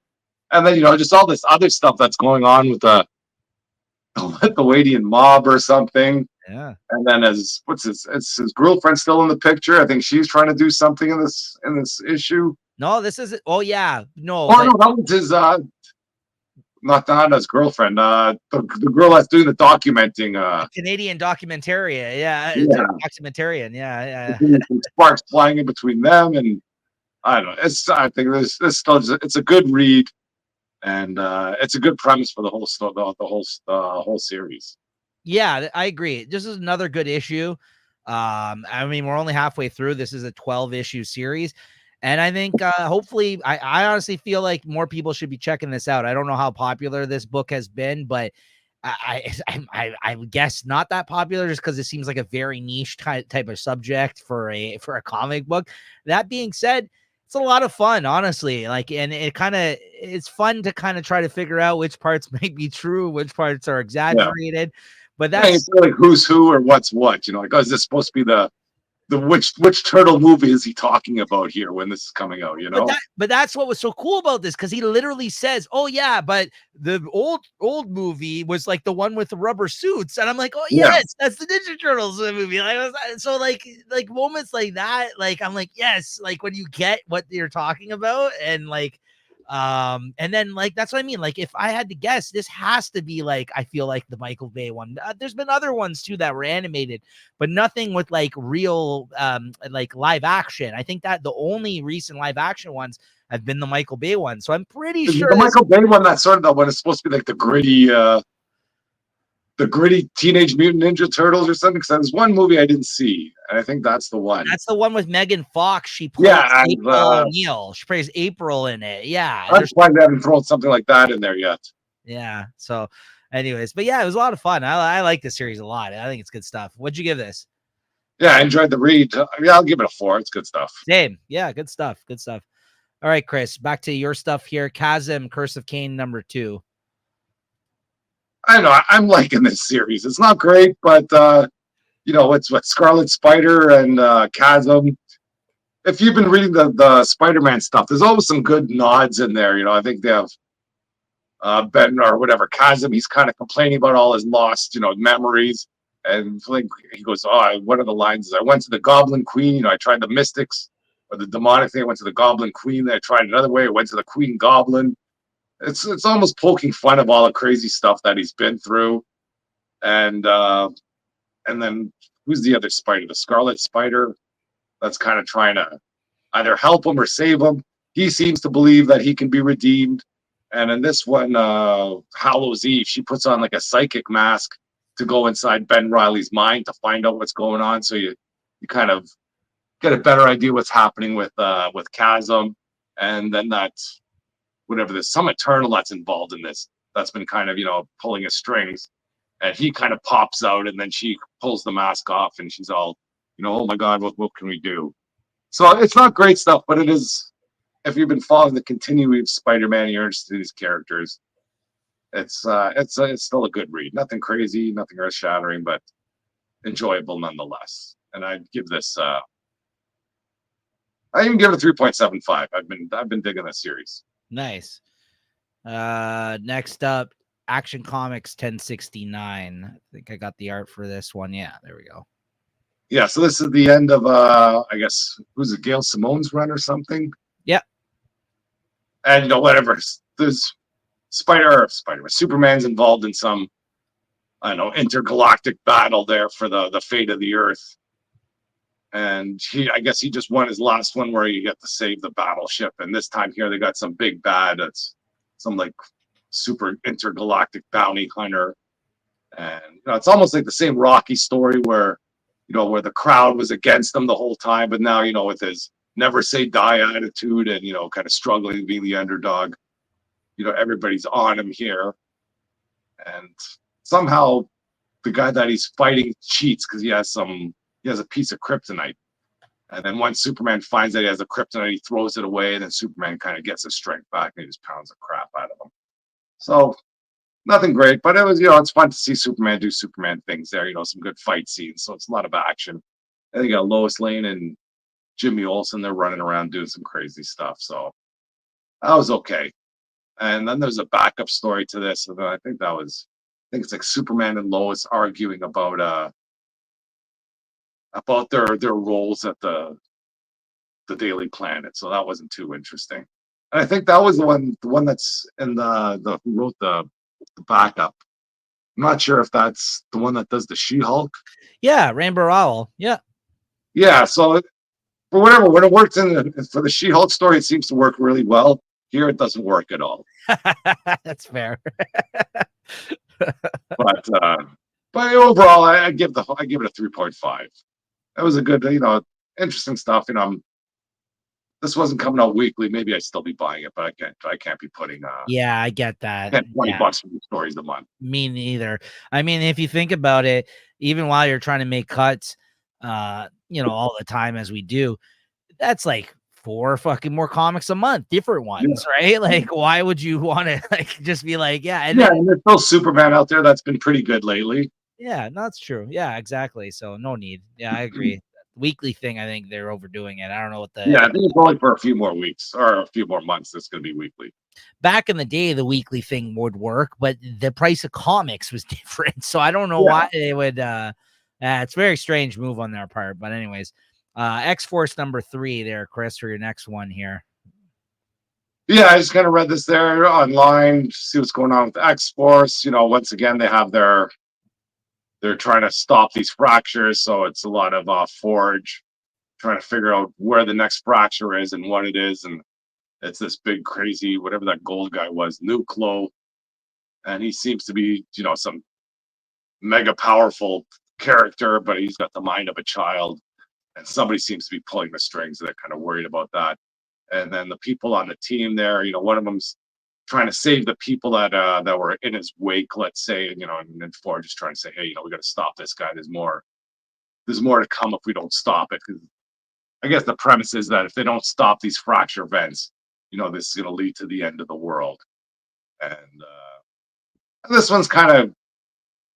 And then just all this other stuff that's going on with the Lithuanian mob or something. Yeah. And then it's his girlfriend still in the picture. I think she's trying to do something in this issue. No, this is. Oh yeah, no. Oh no, that was his. Not his girlfriend. The girl that's doing the documenting. Canadian documentarian. Yeah. Documentarian. Yeah. Sparks flying in between them, and I don't know. I think this still it's a good read, and it's a good premise for the whole series. Yeah, I agree. This is another good issue. I mean, we're only halfway through. This is a 12-issue series. And I think hopefully, I honestly feel like more people should be checking this out. I don't know how popular this book has been, but I guess not that popular, just because it seems like a very niche type of subject for a comic book. That being said, it's a lot of fun, honestly. Like, and it's fun to kind of try to figure out which parts might be true, which parts are exaggerated. Yeah. But that's like who's who or what's what. Like, is this supposed to be the which turtle movie is he talking about here when this is coming out? But that's what was so cool about this, because he literally says, "Oh yeah, but the old movie was like the one with the rubber suits," and I'm like, "Oh yes, that's the Ninja Turtles movie." So like moments like that, like I'm like, yes, like when you get what you're talking about, and like. And then like that's what I mean. Like, if I had to guess, this has to be like, I feel like the Michael Bay one. There's been other ones too that were animated, but nothing with like real like live action. I think that the only recent live action ones have been the Michael Bay ones. So I'm pretty sure the Michael Bay one, that's sort of the one is supposed to be like the gritty the gritty Teenage Mutant Ninja Turtles or something. Because there's one movie I didn't see, and I think that's the one. That's the one with Megan Fox. She plays Yeah, and April O'Neil. She plays April in it. Yeah. I'm surprised they haven't thrown something like that in there yet. Yeah. So, anyways, but yeah, it was a lot of fun. I like this series a lot. I think it's good stuff. What'd you give this? Yeah, I enjoyed the read. Yeah, I'll give it a 4. It's good stuff. Same. Yeah, good stuff. Good stuff. All right, Chris, back to your stuff here. Chasm, Curse of Cain, #2. I know I'm liking this series. It's not great, but it's what Scarlet Spider and Chasm. If you've been reading the Spider-Man stuff, there's always some good nods in there. I think they have Ben or whatever Chasm. He's kind of complaining about all his lost, memories, and like he goes, "Oh, one of the lines is I went to the Goblin Queen. I tried the Mystics or the demonic thing. I went to the Goblin Queen. Then I tried another way. I went to the Queen Goblin." It's almost poking fun of all the crazy stuff that he's been through, and then who's the other spider? The Scarlet Spider. That's kind of trying to either help him or save him. He seems to believe that he can be redeemed. And in this one, Hallows Eve, she puts on like a psychic mask to go inside Ben Riley's mind to find out what's going on. So you kind of get a better idea what's happening with Chasm, and then that's whatever there's some Eternal that's involved in this that's been kind of pulling his strings, and he kind of pops out, and then she pulls the mask off, and she's all oh my god, what can we do? So it's not great stuff, but it is. If you've been following the continuity of Spider-Man, you're interested in these characters. It's still a good read. Nothing crazy, nothing earth-shattering, but enjoyable nonetheless. And I'd give this. I even give it a 3.75. I've been digging this series. Nice. Next up, Action Comics 1069. I think I got the art for this one. Yeah, there we go. Yeah, so this is the end of I guess who's it, Gail Simone's run or something? Yeah. And whatever. There's Spider-Man, Superman's involved in some, I don't know, intergalactic battle there for the fate of the Earth. And I guess he just won his last one where you get to save the battleship. And this time here they got some big bad. It's some like super intergalactic bounty hunter. And it's almost like the same Rocky story where where the crowd was against him the whole time, but now with his never say die attitude and kind of struggling to be the underdog, everybody's on him here. And somehow the guy that he's fighting cheats because he has a piece of kryptonite. And then once Superman finds that he has a kryptonite, he throws it away, and then Superman kind of gets his strength back and he just pounds the crap out of him. So nothing great, but it was, it's fun to see Superman do Superman things there, some good fight scenes. So it's a lot of action. I think got Lois Lane and Jimmy Olsen, they're running around doing some crazy stuff. So that was okay. And then there's a backup story to this. And I think it's like Superman and Lois arguing about their roles at the Daily Planet. So that wasn't too interesting. And I think that was the one that's in the who wrote the backup. I'm not sure if that's the one that does the She-Hulk. Yeah, Rainbow Owl. Yeah. Yeah, so for whatever, when it works for the She-Hulk story, it seems to work really well. Here, it doesn't work at all. That's fair. but overall, I give it a 3.5. That was a good, interesting stuff. This wasn't coming out weekly. Maybe I'd still be buying it, but I can't be putting yeah, I get that. $20 for the stories a month. Me neither. I mean, if you think about it, even while you're trying to make cuts, all the time as we do, that's like 4 fucking more comics a month, different ones, right? Like, why would you want to just be like, yeah, and there's still Superman out there that's been pretty good lately. Yeah, no, that's true. Yeah, exactly. So no need. Yeah, I agree. Weekly thing, I think they're overdoing it. I don't know what the. Yeah, I think it's only for a few more weeks or a few more months. It's going to be weekly. Back in the day, the weekly thing would work, but the price of comics was different. So I don't know why they would. It's a very strange move on their part. But anyways, X-Force #3 there, Chris, for your next one here. Yeah, I just kind of read this there online, see what's going on with X-Force. Once again, they have they're trying to stop these fractures. So it's a lot of Forge trying to figure out where the next fracture is and what it is. And it's this big, crazy, whatever that gold guy was, Nuclo. And he seems to be, some mega powerful character, but he's got the mind of a child, and somebody seems to be pulling the strings. They're kind of worried about that. And then the people on the team there, one of them's trying to save the people that were in his wake, let's say, and then Ford just trying to say, hey, we got to stop this guy. There's more to come if we don't stop it. Because I guess the premise is that if they don't stop these fracture events, this is going to lead to the end of the world. And this one's kind of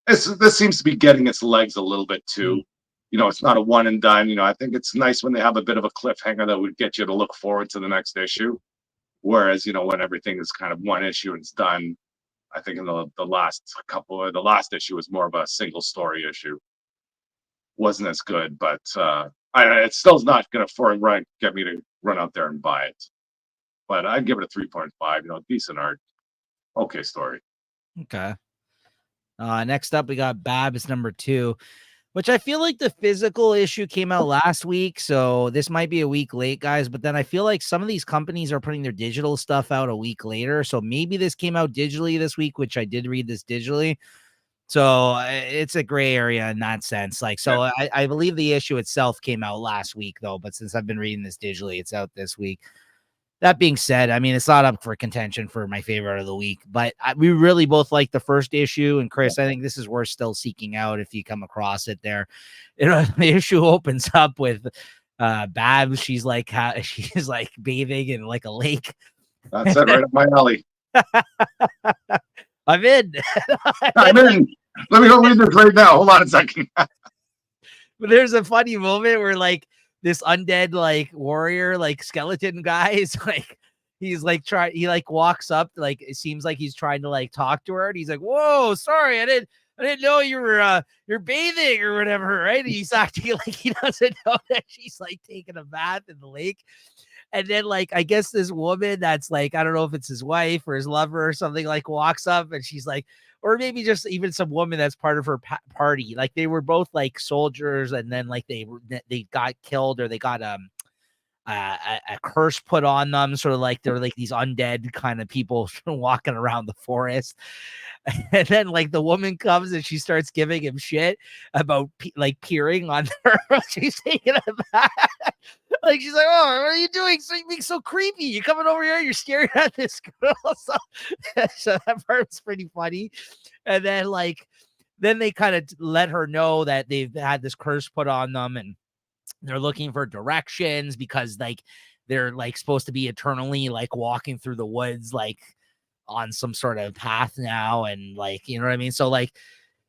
this seems to be getting its legs a little bit too. It's not a one and done. I think it's nice when they have a bit of a cliffhanger that would get you to look forward to the next issue. Whereas, when everything is kind of one issue and it's done, I think in the last issue was more of a single story issue. Wasn't as good, but it still's not going to get me to run out there and buy it. But I'd give it a 3.5. Decent art, okay story. Okay. Next up, we got Babs number 2, which I feel like the physical issue came out last week, so this might be a week late, guys. But then I feel like some of these companies are putting their digital stuff out a week later, so maybe this came out digitally this week, which I did read this digitally. So it's a gray area in that sense. I believe the issue itself came out last week, though. But since I've been reading this digitally, it's out this week. That being said, I mean, it's not up for contention for my favorite of the week, but we really both like the first issue. And Chris, I think this is worth still seeking out if you come across it there. The issue opens up with Babs. She's like bathing in like a lake. That's it, right up my alley. I'm in. I'm in. Let me go read this right now. Hold on a second. But there's a funny moment where like this undead like warrior like skeleton guy is like he walks up, like it seems like he's trying to like talk to her, and he's like, whoa, sorry, I didn't know you were you're bathing or whatever, right? And he's acting like he doesn't know that she's like taking a bath in the lake. And then like I guess this woman that's like, I don't know if it's his wife or his lover or something, like walks up and she's like, or maybe just even some woman that's part of her party. Like they were both like soldiers, and then like they got killed, or they got a curse put on them, sort of like they're like these undead kind of people walking around the forest. And then like the woman comes and she starts giving him shit about like peering on her while she's taking a bath. Like she's like, oh, what are you doing? So you're being so creepy. You're coming over here, you're staring at this girl. So that part's pretty funny. And then then they kind of let her know that they've had this curse put on them, and they're looking for directions because like they're like supposed to be eternally like walking through the woods, like on some sort of path now. And like, you know what I mean? So like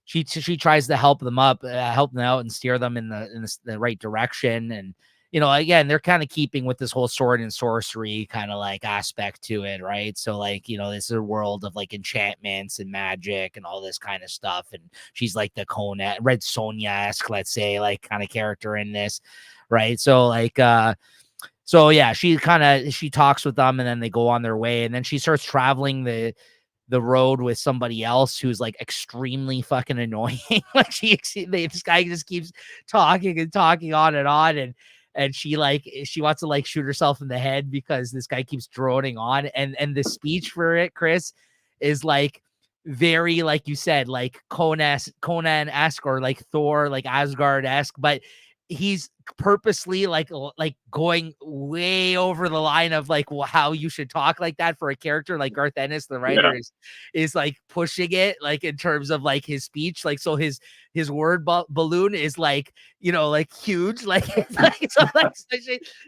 she tries to help them out and steer them in the right direction. And, again, they're kind of keeping with this whole sword and sorcery kind of like aspect to it. Right. So like, this is a world of like enchantments and magic and all this kind of stuff. And she's like the Red Sonja-esque, let's say, like kind of character in this. Right. So like, so yeah, she talks with them, and then they go on their way, and then she starts traveling the road with somebody else who's like extremely fucking annoying. Like this guy just keeps talking and talking on, and she wants to like shoot herself in the head because this guy keeps droning on, and the speech for it, Chris, is like very, like you said, like Conan-esque or like Thor, like Asgard-esque, but he's purposely like going way over the line of like how you should talk like that for a character like Garth Ennis, the writer. Yeah. is like pushing it like in terms of like his speech, like so his word balloon is like like huge, like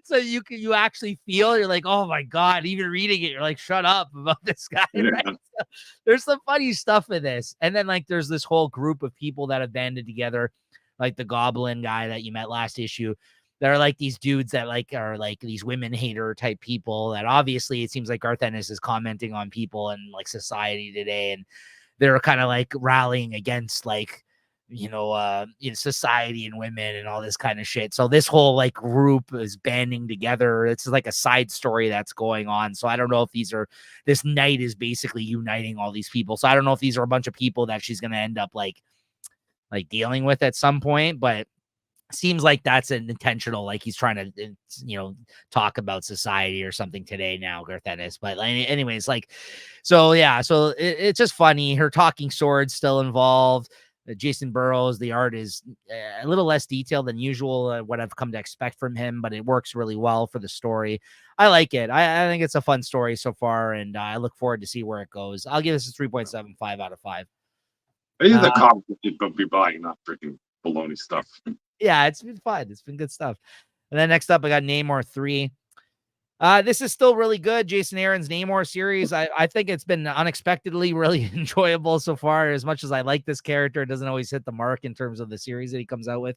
so you actually feel, you're like, oh my god, even reading it you're like, shut up about this guy. Yeah. Right? So there's some funny stuff in this, and then like there's this whole group of people that have banded together, like the goblin guy that you met last issue. There are like these dudes that like are like these women hater type people that obviously it seems like Garth Ennis is commenting on people and like society today, and they're kind of like rallying against like society and women and all this kind of shit. So this whole like group is banding together. It's like a side story that's going on. So I don't know if this night is basically uniting all these people. So I don't know if these are a bunch of people that she's gonna end up like dealing with at some point, but seems like that's an intentional, like he's trying to, talk about society or something today now, Garth Ennis. But anyways, like, so yeah, so it's just funny. Her talking sword's still involved. Jason Burrows, the art is a little less detailed than usual, what I've come to expect from him, but it works really well for the story. I like it. I think it's a fun story so far, and I look forward to see where it goes. I'll give this a 3.75 out of 5. These are the comics that you could be buying, not freaking baloney stuff. Yeah, it's been fun. It's been good stuff. And then next up, I got Namor 3. This is still really good. Jason Aaron's Namor series. I think it's been unexpectedly really enjoyable so far. As much as I like this character, it doesn't always hit the mark in terms of the series that he comes out with.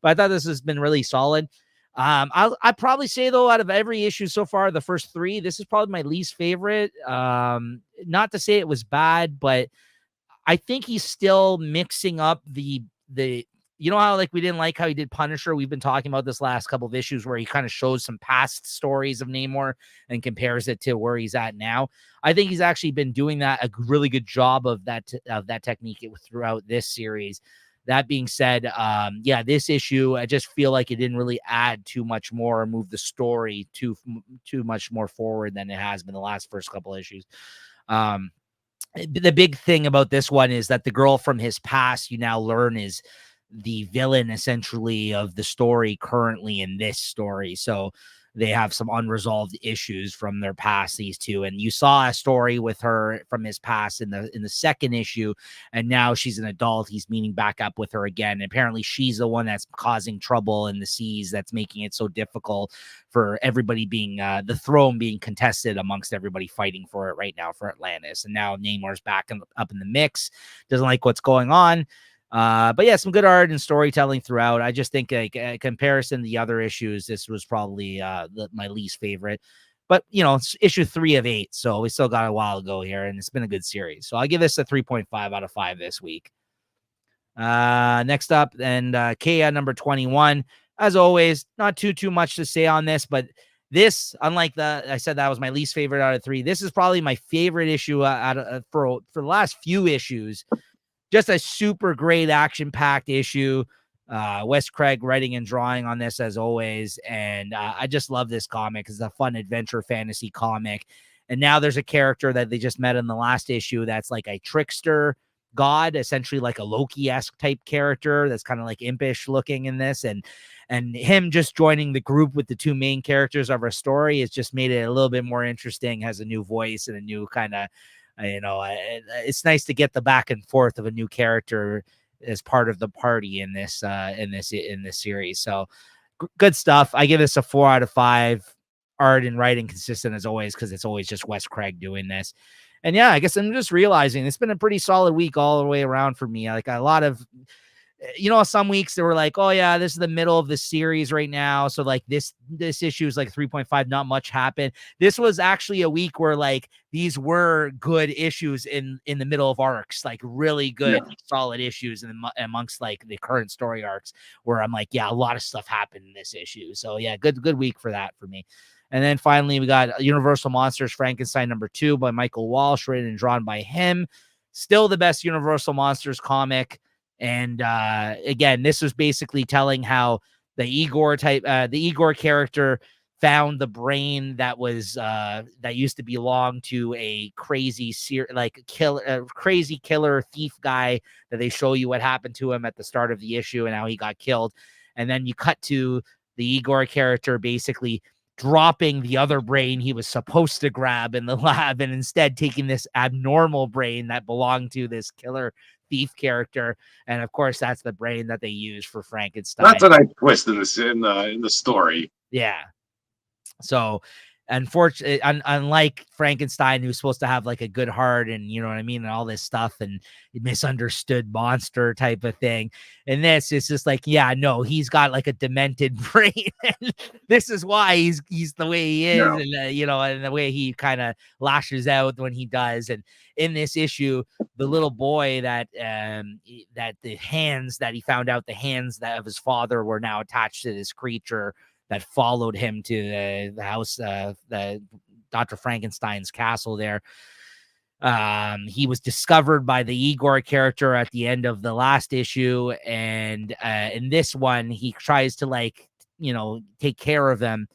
But I thought this has been really solid. I'd probably say, though, out of every issue so far, the first 3, this is probably my least favorite. Not to say it was bad, but I think he's still mixing up the you know how like we didn't like how he did Punisher. We've been talking about this last couple of issues where he kind of shows some past stories of Namor and compares it to where he's at now. I think he's actually been doing that a really good job of that technique throughout this series. That being said, yeah, this issue, I just feel like it didn't really add too much more or move the story too much more forward than it has been the last first couple of issues. The big thing about this one is that the girl from his past, you now learn, is the villain essentially of the story currently in this story. So they have some unresolved issues from their past, these two. And you saw a story with her from his past in the second issue, and now she's an adult. He's meeting back up with her again. And apparently she's the one that's causing trouble in the seas, that's making it so difficult for everybody being the throne being contested amongst everybody fighting for it right now for Atlantis. And now Namor's back up in the mix, doesn't like what's going on. But yeah, some good art and storytelling throughout. I just think, like, a comparison to the other issues, this was probably my least favorite. But you know, it's issue 3 of 8, so we still got a while to go here, and it's been a good series. So I'll give this a 3.5 out of 5 this week. Next up, and Kea number 21. As always, not too much to say on this, but this, unlike I said that was my least favorite out of 3. This is probably my favorite issue for the last few issues. Just a super great action-packed issue. Wes Craig writing and drawing on this as always. And I just love this comic. It's a fun adventure fantasy comic. And now there's a character that they just met in the last issue that's like a trickster god, essentially like a Loki-esque type character that's kind of like impish looking in this. And him just joining the group with the 2 main characters of our story has just made it a little bit more interesting, has a new voice and a new kind of, it's nice to get the back and forth of a new character as part of the party in this series. So good stuff. I give this a 4 out of 5. Art and writing consistent as always, because it's always just Wes Craig doing this. And yeah, I guess I'm just realizing it's been a pretty solid week all the way around for me. Like a lot of, some weeks they were like, oh yeah, this is the middle of the series right now, so like this issue is like 3.5, not much happened. This was actually a week where like these were good issues in the middle of arcs, like really good solid issues amongst like the current story arcs, where I'm like, yeah, a lot of stuff happened in this issue. So yeah, good week for that for me. And then finally we got Universal Monsters Frankenstein number 2 by Michael Walsh, written and drawn by him. Still the best Universal Monsters comic. And again, this was basically telling how the Igor character found the brain that was that used to belong to a crazy killer thief guy, that they show you what happened to him at the start of the issue and how he got killed. And then you cut to the Igor character basically dropping the other brain he was supposed to grab in the lab, and instead taking this abnormal brain that belonged to this killer thief character. And of course, that's the brain that they use for Frankenstein. That's a nice twist in the story. Yeah. So, unfortunately, unlike Frankenstein, who's supposed to have like a good heart and you know what I mean, and all this stuff, and misunderstood monster type of thing, and this is just like, yeah, no, he's got like a demented brain. This is why he's the way he is, and and the way he kind of lashes out when he does. And in this issue, the little boy that the hands that he found out, the hands that of his father were now attached to this creature that followed him to the house, the Dr. Frankenstein's castle there. He was discovered by the Igor character at the end of the last issue. And in this one, he tries to take care of them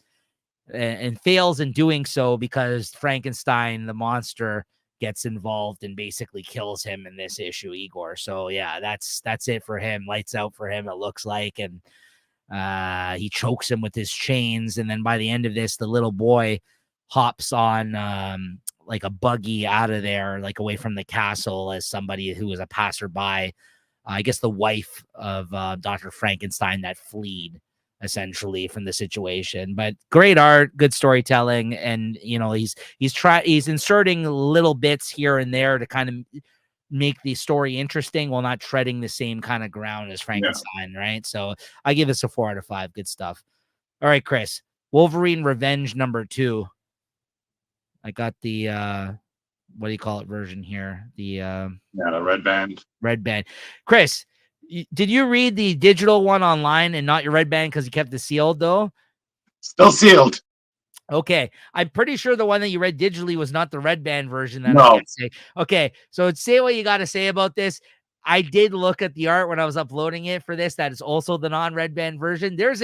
and fails in doing so because Frankenstein, the monster, gets involved and basically kills him in this issue, Igor. So yeah, that's it for him. Lights out for him, it looks like. And he chokes him with his chains. And then by the end of this, the little boy hops on like a buggy out of there, like away from the castle, as somebody who was a passerby. I guess the wife of Dr. Frankenstein that fled essentially from the situation. But great art, good storytelling, and you know he's inserting little bits here and there to kind of make the story interesting while not treading the same kind of ground as Frankenstein, right? So I give this a 4 out of 5. Good stuff. All right, Chris, Wolverine Revenge #2. I got the what do you call it version here? The the red band. Red band. Chris, did you read the digital one online and not your red band because you kept it sealed though? Still sealed. Okay, I'm pretty sure the one that you read digitally was not the red band version that I No. can't say. Okay, so say what you got to say about this. I did look at the art when I was uploading it for this. That is also the non-red band version. This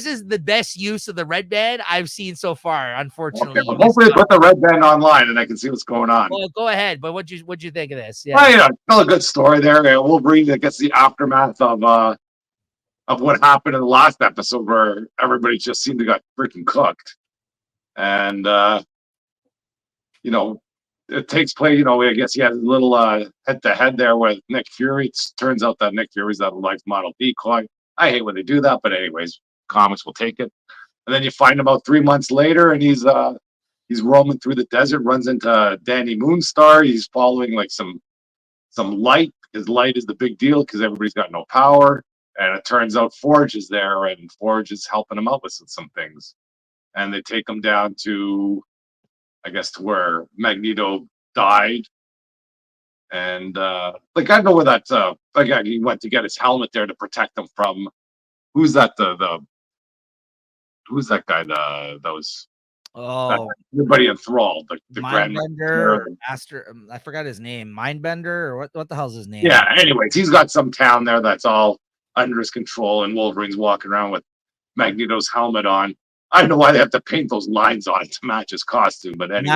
is the best use of the red band I've seen so far. Unfortunately, Okay, well, hopefully put the red band online and I can see what's going on. Well, go ahead. But what'd you think of this? Yeah, well, you know, still a good story there. Wolverine that gets the aftermath of what happened in the last episode where everybody just seemed to got freaking cooked. And you know, it takes place, you know, I guess he had a little head-to-head there with Nick Fury. It turns out that Nick Fury's that life model decoy. I hate when they do that, but anyways, comics will take it. And then you find him out 3 months later, and he's roaming through the desert, runs into Danny Moonstar. He's following like some light. His light is the big deal because everybody's got no power. And it turns out Forge is there, and Forge is helping him out with some things. And they take him down to, I guess, to where Magneto died. And like I know where that like he went to get his helmet there to protect him from who's that who's that guy that was everybody enthralled, the Mindbender, Master. I forgot his name. Mindbender, or what the hell's his name? Yeah. Anyways, he's got some town there that's all under his control, and Wolverine's walking around with Magneto's helmet on. I don't know why they have to paint those lines on it to match his costume, but anyway.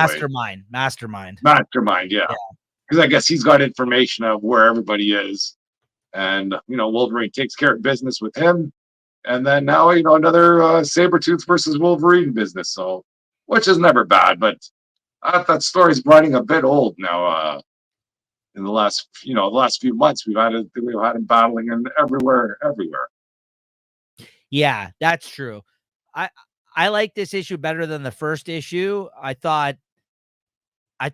Mastermind. Yeah. Because I guess he's got information of where everybody is, and you know Wolverine takes care of business with him, and then now you know another Sabretooth versus Wolverine business. So, which is never bad, but that story's running a bit old now. In the last few months, we've had him battling in everywhere. Yeah, that's true. I like this issue better than the first issue. I thought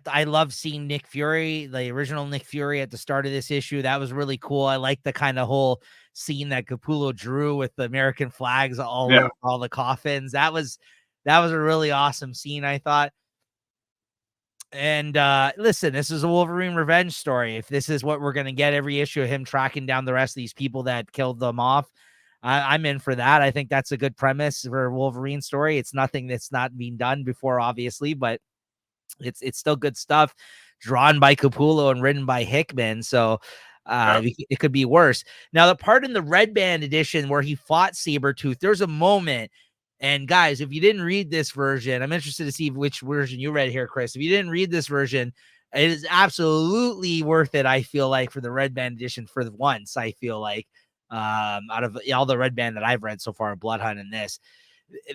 I love seeing Nick Fury, the original Nick Fury at the start of this issue. That was really cool. I like the kind of whole scene that Capullo drew with the American flags all over all the coffins. That was a really awesome scene, I thought. And listen, this is a Wolverine revenge story. If this is what we're going to get every issue of him tracking down the rest of these people that killed them off, I'm in for that. I think that's a good premise for a Wolverine story. It's nothing that's not been done before, obviously, but it's still good stuff, drawn by Capullo and written by Hickman. So it could be worse. Now, the part in the Red Band edition where he fought Sabretooth, there's a moment. And guys, if you didn't read this version, I'm interested to see which version you read here, Chris. If you didn't read this version, it is absolutely worth it, I feel like, for the Red Band edition for once. I feel like out of all the Red Band that I've read so far, Blood Hunt and this,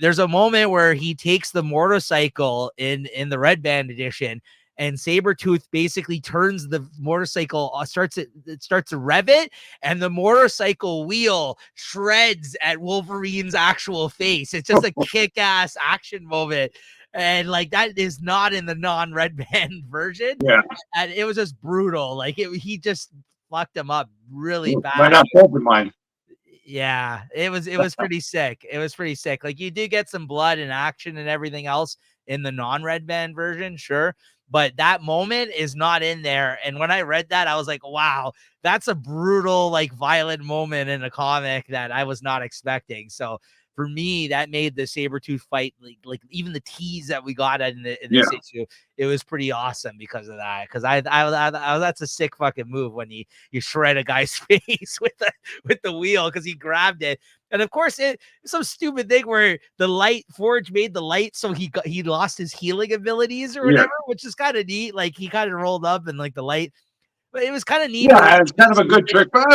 there's a moment where he takes the motorcycle in the Red Band edition, and Sabretooth basically turns the motorcycle, starts to rev it, and the motorcycle wheel shreds at Wolverine's actual face. It's just a kick-ass action moment. And like that is not in the non-Red Band version. Yeah. And it was just brutal. Like he just fucked him up really bad. Might not open mine. Yeah, it was pretty sick. It was pretty sick. Like you do get some blood and action and everything else in the non-Red Band version, sure. But that moment is not in there. And when I read that, I was like, wow, that's a brutal, like violent moment in a comic that I was not expecting. So for me, that made the Sabretooth fight like even the tease that we got in Yeah. this issue, it was pretty awesome because of that. Because I that's a sick fucking move when you shred a guy's face with the wheel because he grabbed it. And of course, it's some stupid thing where the light Forge made the light so he lost his healing abilities or whatever, which is kind of neat. Like he kind of rolled up and like the light, but it was kind of neat. Yeah, it's kind of a good trick, but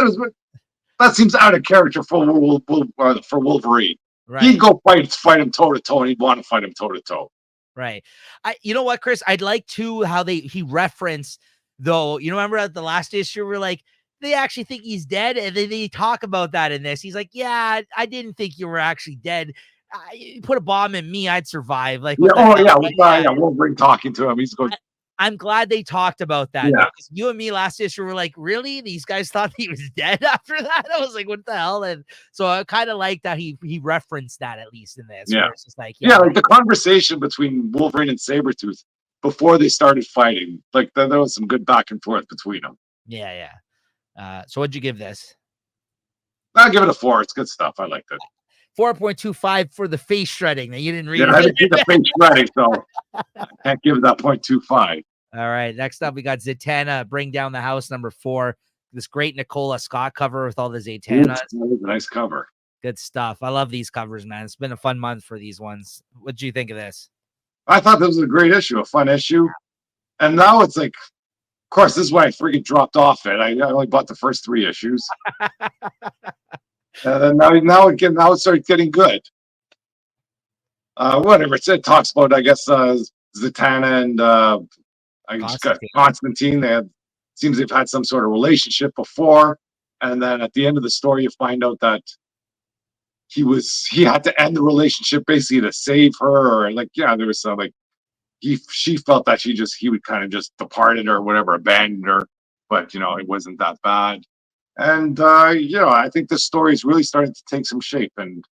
that seems out of character for Wolverine. Right. He'd go fight him toe to toe, and he'd want to fight him toe to toe. Right. You know what, Chris? I'd like to how he referenced though. You remember at the last issue, we're like, they actually think he's dead, and then they talk about that in this. He's like, yeah, I didn't think you were actually dead. You put a bomb in me, I'd survive. Like, Yeah, what the hell? yeah, Wolverine talking to him. He's going. I'm glad they talked about that. Yeah. Because you and me last issue were like, really? These guys thought he was dead after that? I was like, what the hell? And so I kind of like that he referenced that at least in this. Yeah. It's just like, like the conversation between Wolverine and Sabretooth before they started fighting, like there was some good back and forth between them. Yeah. So what'd you give this? I'll give it a 4. It's good stuff. I liked it. 4.25 for the face shredding that you didn't read. Yeah, I didn't see the face shredding, so I can't give it that 0.25. All right. Next up, we got Zatanna, Bring Down the House, #4. This great Nicola Scott cover with all the Zatannas. That was a nice cover. Good stuff. I love these covers, man. It's been a fun month for these ones. What did you think of this? I thought this was a great issue, a fun issue. And now it's like, of course, this is why I freaking dropped off it. I only bought the first 3 issues. And then now it started getting good. Whatever it talks about, I guess, Zatanna and Constantine. Seems they've had some sort of relationship before, and then at the end of the story, you find out that he had to end the relationship basically to save her, or like there was some like she felt that he would kind of just departed or whatever, abandoned her, but it wasn't that bad. And I think this story is really starting to take some shape, and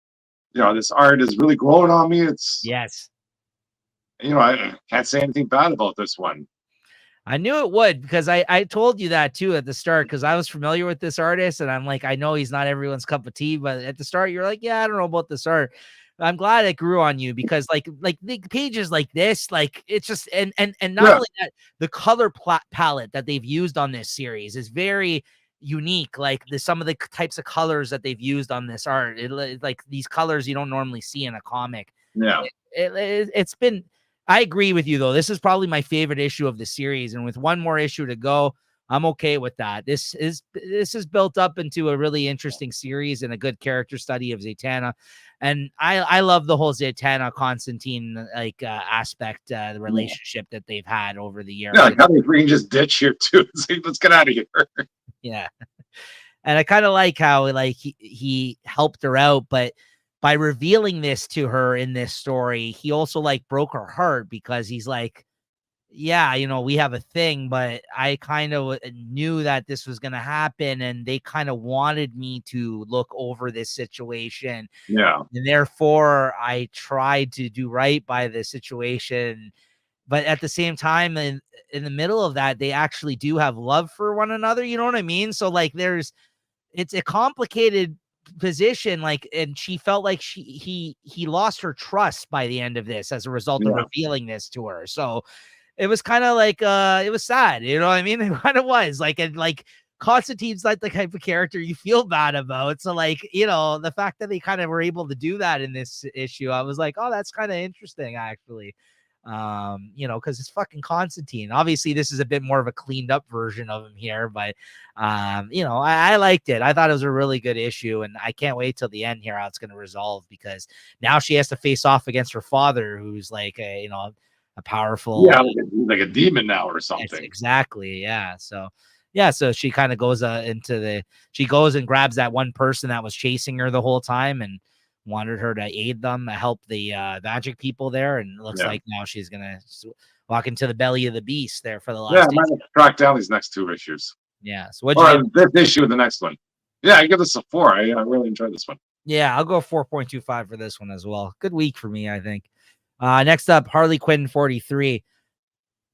this art is really growing on me. It's yes. I can't say anything bad about this one. I knew it would because I told you that too at the start because I was familiar with this artist and I'm like, I know he's not everyone's cup of tea, but at the start you're like, yeah, I don't know about this art. I'm glad it grew on you because like the pages like this, like it's just and not only that, the color palette that they've used on this series is very unique. Like some of the types of colors that they've used on this art, like these colors you don't normally see in a comic. Yeah, it's been. I agree with you though. This is probably my favorite issue of the series, and with one more issue to go, I'm okay with that. This is built up into a really interesting series and a good character study of Zatanna, and I love the whole Zatanna Constantine aspect, the relationship that they've had over the years. Yeah, how we can just ditch here too. Let's get out of here. Yeah, and I kind of like how he helped her out, but by revealing this to her in this story, he also broke her heart because he's like, yeah, we have a thing, but I kind of knew that this was going to happen and they kind of wanted me to look over this situation. Yeah. And therefore I tried to do right by the situation. But at the same time, in the middle of that, they actually do have love for one another. You know what I mean? So it's a complicated position, and she felt like he lost her trust by the end of this as a result of revealing this to her. So it was kind of it was sad, you know what I mean? It kind of was Constantine's like the type of character you feel bad about. So the fact that they kind of were able to do that in this issue, I was like, oh, that's kind of interesting actually. Because it's fucking Constantine. Obviously, this is a bit more of a cleaned up version of him here, but I liked it. I thought it was a really good issue, and I can't wait till the end here how it's going to resolve because now she has to face off against her father, who's a powerful, like a demon now or something. Yes, exactly, yeah. So she kind of goes she goes and grabs that one person that was chasing her the whole time and wanted her to aid them, to help the magic people there, and it looks like now she's gonna walk into the belly of the beast there for the last. Yeah, I might have to track down these next 2 issues. Yeah, so this issue of the next one. Yeah, I give this a 4. I really enjoyed this one. Yeah, I'll go 4.25 for this one as well. Good week for me, I think. Next up, Harley Quinn 43.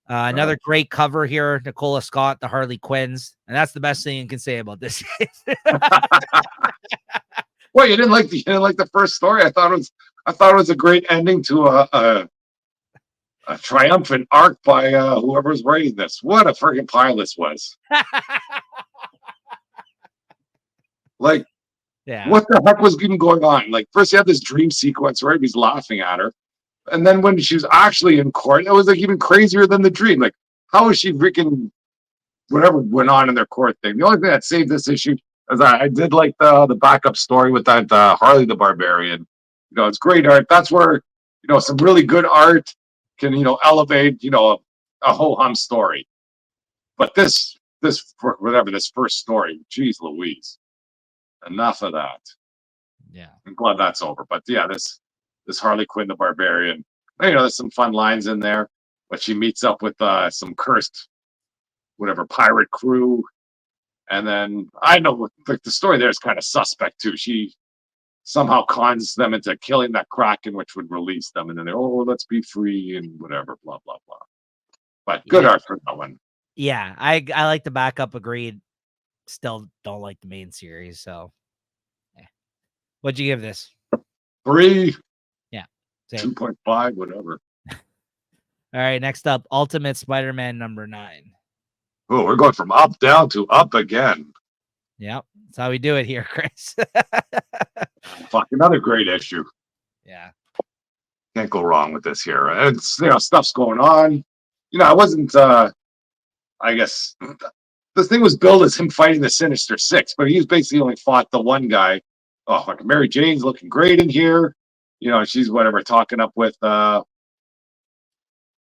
Another great cover here, Nicola Scott, the Harley Quinns, and that's the best thing you can say about this. Well, you didn't like the first story. I thought it was a great ending to a triumphant arc by whoever's writing this. What a freaking pile this was! Like, Yeah. what the heck was even going on? Like, first you had this dream sequence where he's laughing at her, and then when she was actually in court, it was like even crazier than the dream. Like, how is she freaking whatever went on in their court thing? The only thing that saved this issue is I did like the backup story with that Harley the Barbarian. It's great art. That's where some really good art can elevate a whole hum story. But this whatever this first story, geez Louise, enough of that. Yeah. I'm glad that's over. But yeah, this Harley Quinn the Barbarian, there's some fun lines in there. But she meets up with some cursed whatever pirate crew, and then I know like the story there is kind of suspect too. She somehow cons them into killing that Kraken, which would release them, and then let's be free and whatever, blah blah blah. But good Yeah. art for that one. Yeah. I like the backup. Agreed. Still don't like the main series. So, what'd you give this? 3, Yeah. Same. 2.5, whatever. All right. Next up, Ultimate Spider-Man #9. Oh, we're going from up down to up again. Yep. That's how we do it here, Chris. Fuck, another great issue. Yeah. Can't go wrong with this here. It's stuff's going on. I wasn't I guess the thing was billed as him fighting the Sinister Six, but he's basically only fought the one guy. Oh, like Mary Jane's looking great in here. She's whatever talking up with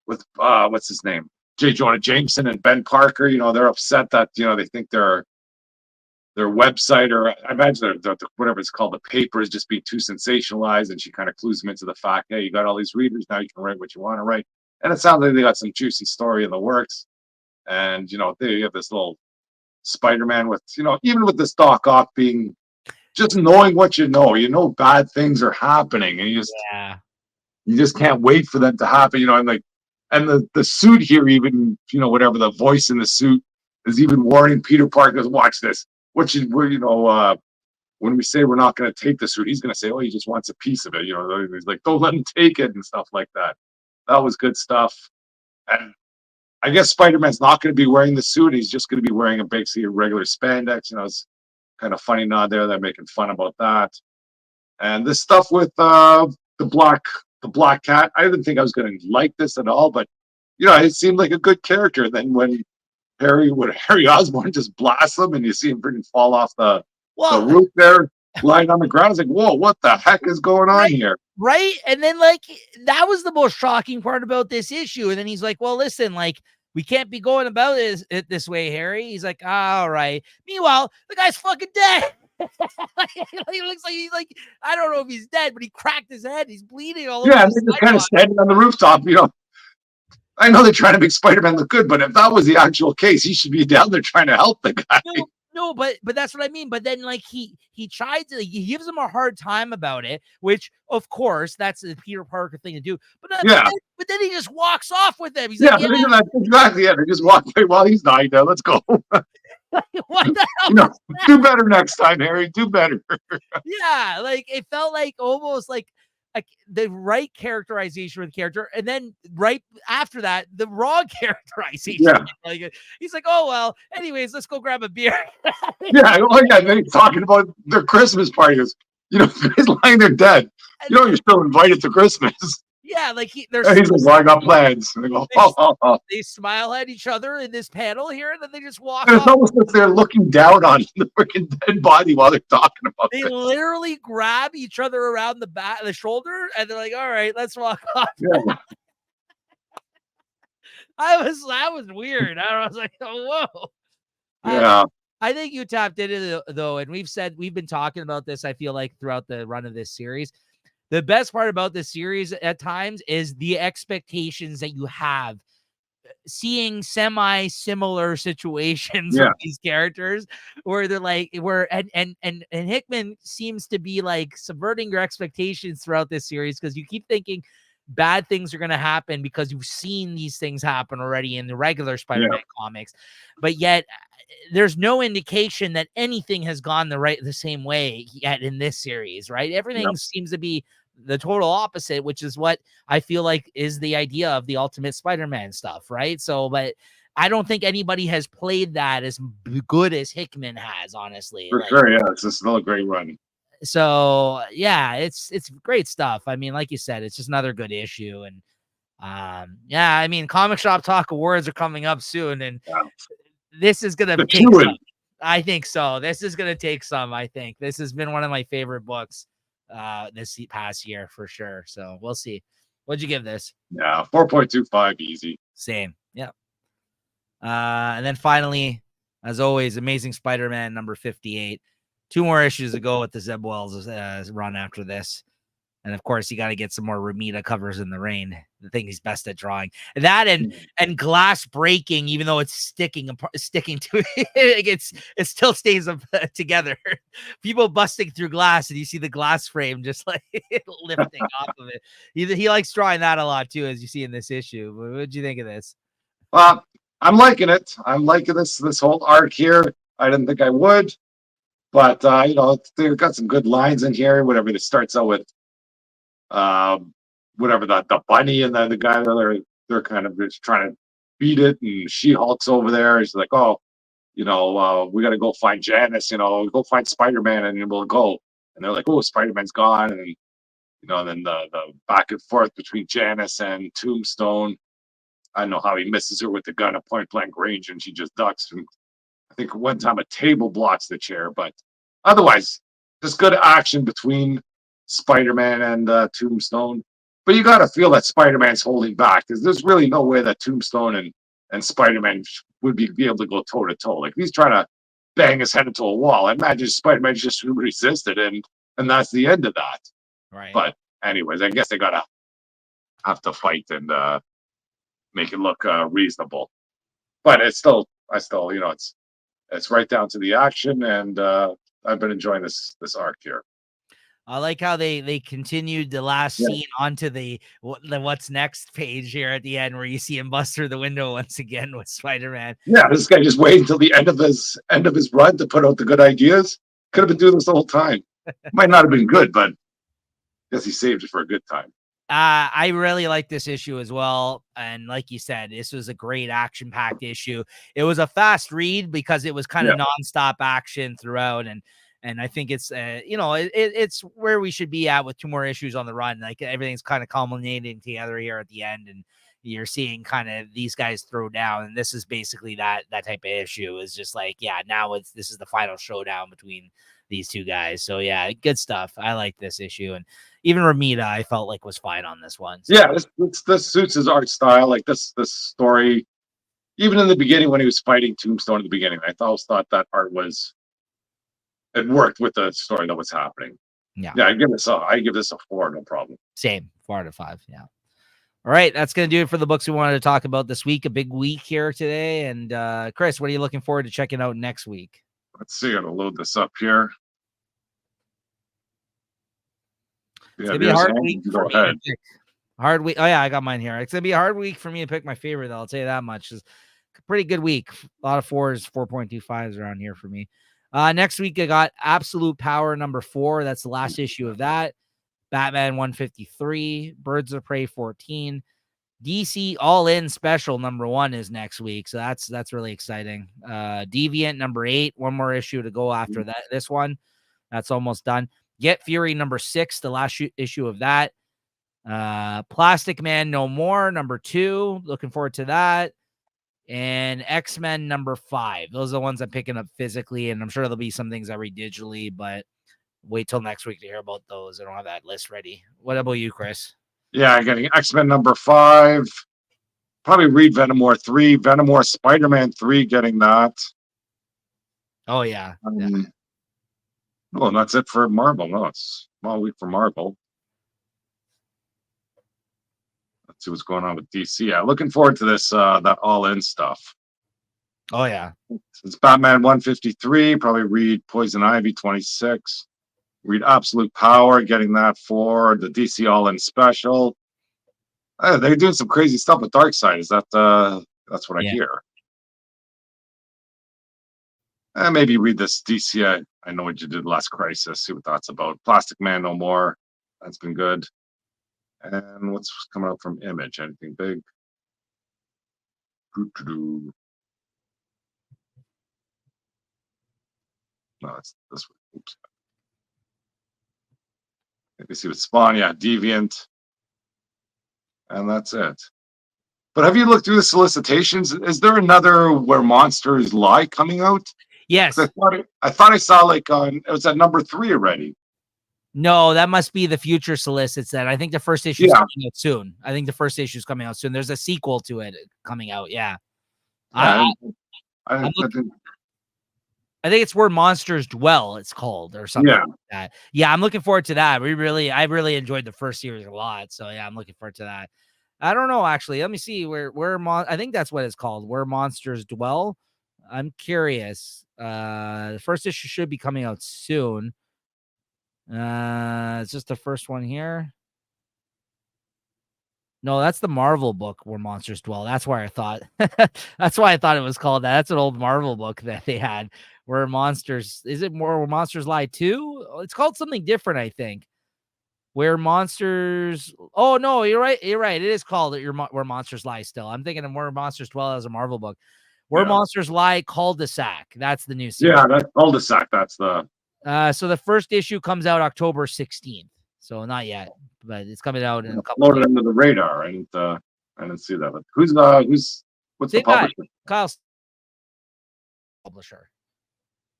what's his name? J. Jonah Jameson and Ben Parker. They're upset that they think their website, or I imagine whatever it's called, the paper is just being too sensationalized, and she kind of clues them into the fact, hey, you got all these readers, now you can write what you want to write. And it sounds like they got some juicy story in the works. And they have this little Spider-Man with, even with this Doc Ock being just knowing what bad things are happening, and you just can't wait for them to happen, and like, and the suit here, even, whatever the voice in the suit is even warning Peter Parker, watch this. When we say we're not going to take the suit, he's going to say, oh, he just wants a piece of it. He's like, don't let him take it and stuff like that. That was good stuff. And I guess Spider-Man's not going to be wearing the suit. He's just going to be wearing basically a regular spandex. It's kind of funny nod there. They're making fun about that. And this stuff with the black cat, I didn't think I was going to like this at all, but it seemed like a good character. And then when Harry Osborn just blasts him, and you see him freaking fall off the roof there, lying on the ground. It's like, whoa, what the heck is going on here? Right. And then, like, that was the most shocking part about this issue. And then he's like, well, listen, like, we can't be going about it this way, Harry. He's like, all right. Meanwhile, the guy's fucking dead. He looks like he's like, I don't know if he's dead, but he cracked his head. He's bleeding all over. Yeah, and they're just kind of standing on the rooftop, I know they're trying to make Spider-Man look good, but if that was the actual case, he should be down there trying to help the guy. No, but that's what I mean. But then, like, he tried to, he gives him a hard time about it, which, of course, that's the Peter Parker thing to do. But then he just walks off with him. He's like, exactly. Yeah, they just walk away while he's dying. Now let's go. What the hell? Do better next time, Harry. Do better. Yeah, like, it felt like almost like the right characterization of the character, and then right after that, the wrong characterization. Yeah. Like, he's like, oh, well, anyways, let's go grab a beer. They're talking about their Christmas parties. He's lying there dead. You're still invited to Christmas. Yeah, like he's like, well, I got plans. And they go, they smile at each other in this panel here, and then they just walk and off. it's almost like they're looking down on the freaking dead body while they're talking about it. They literally grab each other around the shoulder, and they're like, all right, let's walk off. Yeah. That was weird. I was like, oh, whoa. Yeah. I think you tapped into it, though, and we've been talking about this, I feel like, throughout the run of this series. The best part about this series at times is the expectations that you have seeing semi-similar situations with these characters where they're like, and Hickman seems to be like subverting your expectations throughout this series, because you keep thinking bad things are going to happen because you've seen these things happen already in the regular Spider-Man Yeah, comics, but yet there's no indication that anything has gone the same way yet in this series, right? yeah, Everything seems to be the total opposite, which is what I feel like is the idea of the Ultimate Spider-Man stuff, right? So, but I don't think anybody has played that as good as Hickman has, honestly. for Like, sure. Yeah, it's still a great run. so yeah, it's great stuff. I mean, like you said, it's just another good issue. And yeah, I mean, Comic Shop Talk Awards are coming up soon, and Yeah. this is gonna The take some. chewing. I think so. This is gonna take some. I think this has been one of my favorite books this past year for sure. So we'll see. What'd you give this? Yeah, 4.25 easy. Same. Yeah. And then finally, as always, Amazing Spider-Man number 58. 2 more issues to go with the Zeb Wells run after this. And of course, you got to get some more Ramita covers in the rain. The thing he's best at drawing. That and glass breaking, even though it's sticking to it, it still stays together. People busting through glass, and you see the glass frame just like lifting off of it. He likes drawing that a lot too, as you see in this issue. What did you think of this? Well, I'm liking it. I'm liking this whole arc here. I didn't think I would, but they've got some good lines in here. Whatever it starts out with, um, whatever the bunny and the guy they're kind of just trying to beat it, and She Hulk's over there. He's like, oh, we got to go find Janice. Go find Spider Man, and we'll go. And they're like, oh, Spider Man's gone, and then the back and forth between Janice and Tombstone. I don't know how he misses her with the gun at point blank range, and she just ducks. And I think one time a table blocks the chair, but otherwise, just good action between Spider-Man and Tombstone. But you got to feel that Spider-Man's holding back because there's really no way that Tombstone and Spider-Man would be able to go toe to toe. Like he's trying to bang his head into a wall. I imagine Spider-Man just resisted, and that's the end of that. Right. But anyways, I guess they gotta have to fight and make it look reasonable. But I still, it's right down to the action, and I've been enjoying this arc here. I like how they continued the last Yeah, scene onto the what's next page here at the end, where you see him bust through the window once again with Spider-Man. yeah. This guy just waited until the end of his run to put out the good ideas. Could have been doing this the whole time. Might not have been good, but I guess he saved it for a good time. I really like this issue as well. And like you said, this was a great action-packed issue. It was a fast read because it was kind of Yeah, nonstop action throughout. And I think it's it's where we should be at with 2 more issues on the run. Like everything's kind of culminating together here at the end, and you're seeing kind of these guys throw down. And this is basically that type of issue. Is just like, yeah, now this is the final showdown between these 2 guys. So yeah, good stuff. I like this issue. And even Ramita, I felt like was fine on this one. So. yeah. This suits his art style. Like this story, even in the beginning when he was fighting Tombstone at the beginning, I always thought that art it worked with the story that was happening. Yeah. Yeah, I give this a 4, no problem. Same. 4 out of 5. Yeah. All right. That's going to do it for the books we wanted to talk about this week. A big week here today. And Chris, what are you looking forward to checking out next week? Let's see. I'm gonna load this up here. It's Yeah, going to be a hard handy. week You for go me to ahead. pick. Hard week. Oh, yeah. I got mine here. It's going to be a hard week for me to pick my favorite, though. I'll tell you that much. It's a pretty good week. A lot of 4s, 4.25s around here for me. Next week, I got Absolute Power number 4. That's the last issue of that. Batman 153, Birds of Prey 14, DC All In Special number 1 is next week, so that's really exciting. Deviant number 8, 1 more issue to go after that. This one, that's almost done. Get Fury number 6, the last issue of that. Plastic Man No More number 2, looking forward to that. And X-Men number 5. Those are the ones I'm picking up physically, and I'm sure there'll be some things I read digitally, but wait till next week to hear about those. I don't have that list ready. What about you, Chris? Yeah, I'm getting X-Men number 5. Probably read Venomore 3, Venomore Spider-Man 3, getting that. Oh yeah. Oh, and that's it for Marvel. No, it's a small week for Marvel. Let's see what's going on with DC. Yeah, looking forward to this that all-in stuff. Oh yeah. It's Batman 153, probably read Poison Ivy 26. Read Absolute Power, getting that for the DC All In Special. They're doing some crazy stuff with Darkseid. Is that that's what I Yeah. hear? Maybe read this DC. I know what you did last Crisis. See what that's about. Plastic Man No More. That's been good. And what's coming out from Image? Anything big? Doo-doo-doo. No, it's this one. Oops. Let me see what Spawn. Yeah, Deviant. And that's it. But have you looked through the solicitations? Is there another Where Monsters Lie coming out? 'Cause Yes. I thought I saw like on it was at number 3 already. No, that must be the future solicits. Then I think the first issue is Yeah. coming out soon. I think the first issue is coming out soon. There's a sequel to it coming out. Yeah. Yeah, I'm I looking. think I think it's Where Monsters Dwell. It's called or something yeah. like that. Yeah, I'm looking forward to that. I really enjoyed the first series a lot. So yeah, I'm looking forward to that. I don't know actually. Let me see I think that's what it's called. Where Monsters Dwell. I'm curious. The first issue should be coming out soon. It's just the first one here. No, that's the Marvel book Where Monsters Dwell. That's why I thought that's why I thought it was called that. That's an old Marvel book that they had. Where Monsters is it more Where Monsters Lie 2? It's called something different, I think. Where Monsters Oh no, you're right. You're right. It is called Where Monsters Lie still. I'm thinking of Where Monsters Dwell as a Marvel book. Where Yeah. Monsters Lie Cul-de-sac. That's the new series. Yeah, that's cul-de-sac. That's the So the first issue comes out October 16th. So not yet, but it's coming out in a couple of floated days. under the radar. I didn't see that. But who's what's the Same guy, publisher? Kyle, publisher.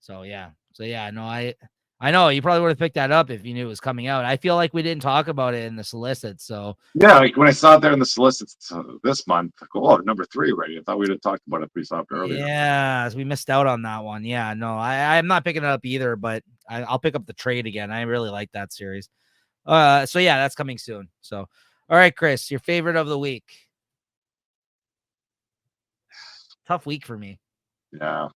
So yeah. No, I know you probably would have picked that up if you knew it was coming out. I feel like we didn't talk about it in the solicit. So Yeah, like when I saw it there in the solicits this month, I go, oh, number 3 already. I thought we'd have talked about it pretty soft earlier. yeah, we missed out on that one. Yeah, no, I'm not picking it up either, but I'll pick up the trade again. I really like that series. So yeah, that's coming soon. So, all right, Chris, your favorite of the week. Tough week for me. Yeah.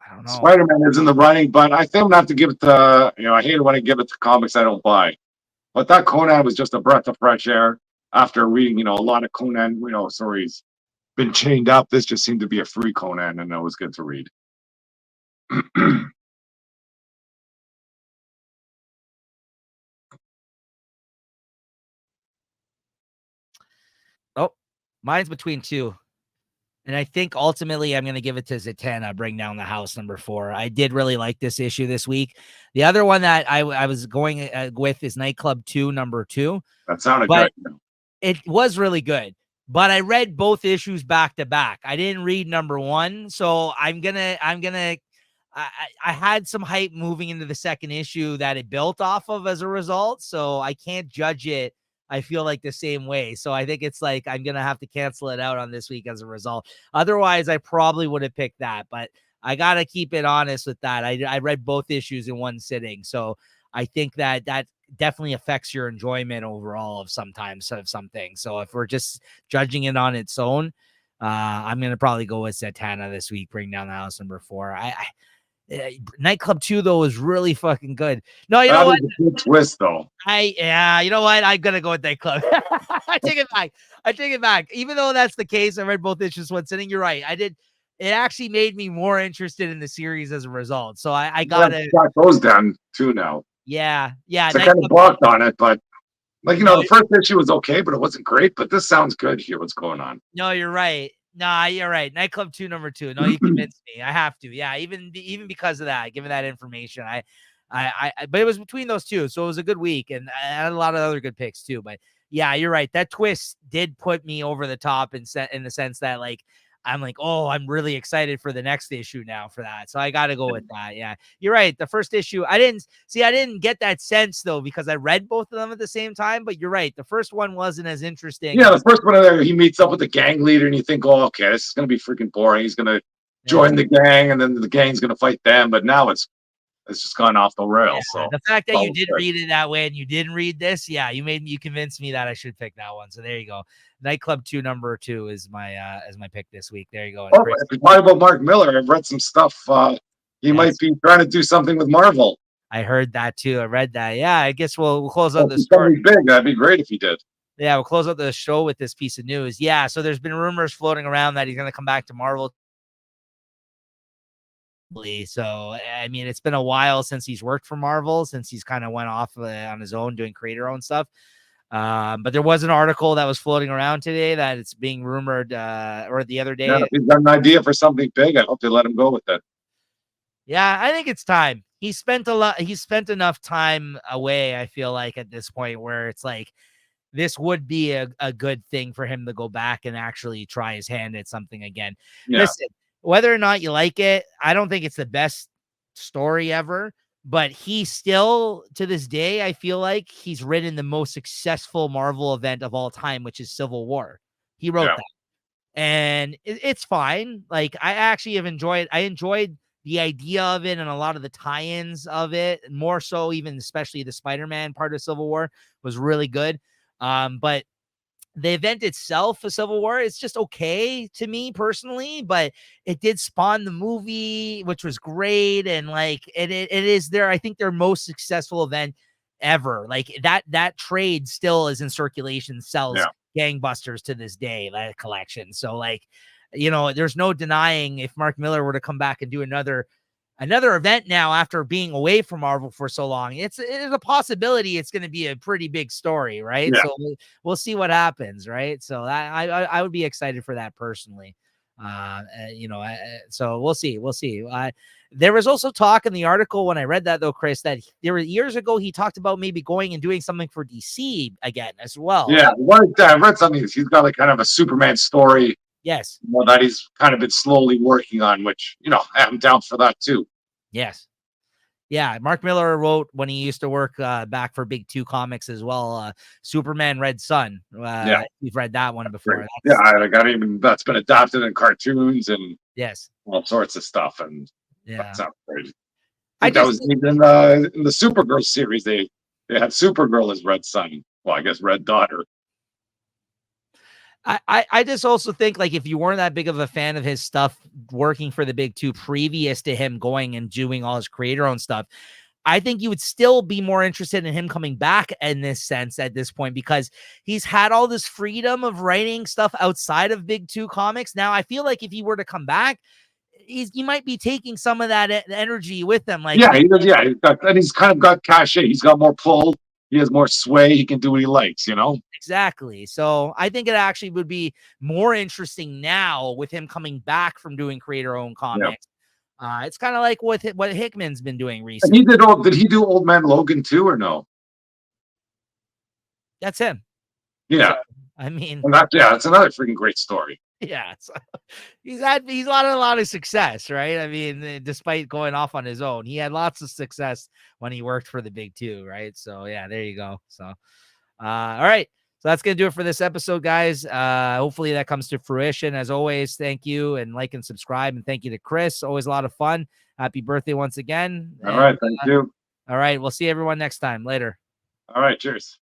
I don't know. Spider-Man is in the running, but I think I'm gonna have to give it to I hate it when I give it to comics I don't buy. But that Conan was just a breath of fresh air after reading, a lot of Conan, stories. Been chained up. This just seemed to be a free Conan, and it was good to read. Oh, mine's between two. And I think ultimately I'm going to give it to Zatanna, Bring Down the House, number 4. I did really like this issue this week. The other one that I was going with is Nightclub 2, number 2. That sounded But good. it was really good. But I read both issues back to back. I didn't read number 1. So I had some hype moving into the second issue that it built off of as a result. So I can't judge it. I feel like the same way. So I think it's like I'm going to have to cancel it out on this week as a result. Otherwise, I probably would have picked that. But I got to keep it honest with that. I read both issues in one sitting. So I think that definitely affects your enjoyment overall of sometimes of something. So if we're just judging it on its own, I'm going to probably go with Zatanna this week, Bring Down the House, number 4. Nightclub 2 though is really fucking good. No, you know what? That was a good twist, though. You know what? I'm gonna go with Nightclub. I take it back. Even though that's the case, I read both issues one sitting. You're right. I did. It actually made me more interested in the series as a result. So I gotta Got those down too now. yeah. So I kind of balked on it, but No, the first issue was okay, but it wasn't great. But this sounds good here. What's going on? no, you're right. Nah, you're right. Nightclub 2, number 2. No, you convinced me. I have to. Yeah, even because of that, given that information, but it was between those two, so it was a good week, and I had a lot of other good picks too. But yeah, you're right. That twist did put me over the top in the sense that I'm like, oh, I'm really excited for the next issue now for that. So I got to go with that. Yeah, you're right. The first issue, I didn't get that sense though, because I read both of them at the same time, but you're right. The first one wasn't as interesting. Yeah, the first one there, he meets up with the gang leader, and you think, oh, okay, this is going to be freaking boring. He's going to join the gang, and then the gang's going to fight them. But now it's just gone off the rails. Yeah, so the fact that you did read it that way and you didn't read this, yeah, you convinced me that I should pick that one. So there you go. Nightclub 2, number 2 is my pick this week. There you go. Oh, if you talk about Mark Miller, I've read some stuff. He might be trying to do something with Marvel. I heard that too. I read that. Yeah, I guess we'll close out the story. Big. That'd be great if he did. Yeah, we'll close out the show with this piece of news. Yeah, so there's been rumors floating around that he's going to come back to Marvel. So, I mean, it's been a while since he's worked for Marvel, since he's kind of went off on his own doing creator-owned stuff. But there was an article that was floating around today that it's being rumored, or the other Yeah, day. if he's got an idea for something big, I hope they let him go with it. Yeah, I think it's time. He spent enough time away, I feel like, at this point where it's like this would be a good thing for him to go back and actually try his hand at something again. Yeah, Listen, whether or not you like it, I don't think it's the best story ever, but he still, to this day, I feel like he's written the most successful Marvel event of all time, which is Civil War. He wrote yeah, that. And it's fine. Like, I actually have enjoyed the idea of it and a lot of the tie-ins of it, more so even especially the Spider-Man part of Civil War was really good. But the event itself, a Civil War, it's just okay to me personally, but it did spawn the movie, which was great. And like it is I think their most successful event ever. Like that trade still is in circulation, sells yeah. gangbusters to this day, that collection. So like, there's no denying if Mark Miller were to come back and do another event now after being away from Marvel for so long, it's a possibility it's going to be a pretty big story, right? Yeah. So we'll see what happens, right? So I would be excited for that personally. So we'll see. There was also talk in the article when I read that though, Chris, that there were years ago he talked about maybe going and doing something for DC again as well. Yeah, I read something. He's got like kind of a Superman story, Yes. that he's kind of been slowly working on, which I'm down for that too. Yes. Yeah, Mark Miller wrote when he used to work back for Big Two Comics as well. Superman Red Sun. Yeah, You've read that one before. yeah. I got even that's been adapted in cartoons and Yes. all sorts of stuff, and that Yeah. sounds great. I I think that just was even in the Supergirl series. They had Supergirl as Red Sun. Well, I guess Red Daughter. I just also think like if you weren't that big of a fan of his stuff working for the Big Two previous to him going and doing all his creator own stuff, I think you would still be more interested in him coming back in this sense at this point because he's had all this freedom of writing stuff outside of Big Two Comics. Now, I feel like if he were to come back, he might be taking some of that energy with him. Like, Yeah, he does. Yeah, he's kind of got cachet. He's got more pull. He has more sway. He can do what he likes. exactly. So I think it actually would be more interesting now with him coming back from doing creator-owned Yeah. comics. It's kind of like what Hickman's been doing And recently. did he do Old Man Logan too, or no? That's him. Yeah. So, I mean, And that's another freaking great story. yeah, he's had a lot of success, right? I mean, despite going off on his own, he had lots of success when he worked for the Big Two, right? So yeah, there you go. So, all right. So that's going to do it for this episode, guys. Hopefully that comes to fruition. As always, thank you and like and subscribe. And thank you to Chris. Always a lot of fun. Happy birthday once again. All right. Thank you. All right. We'll see everyone next time. Later. All right. Cheers.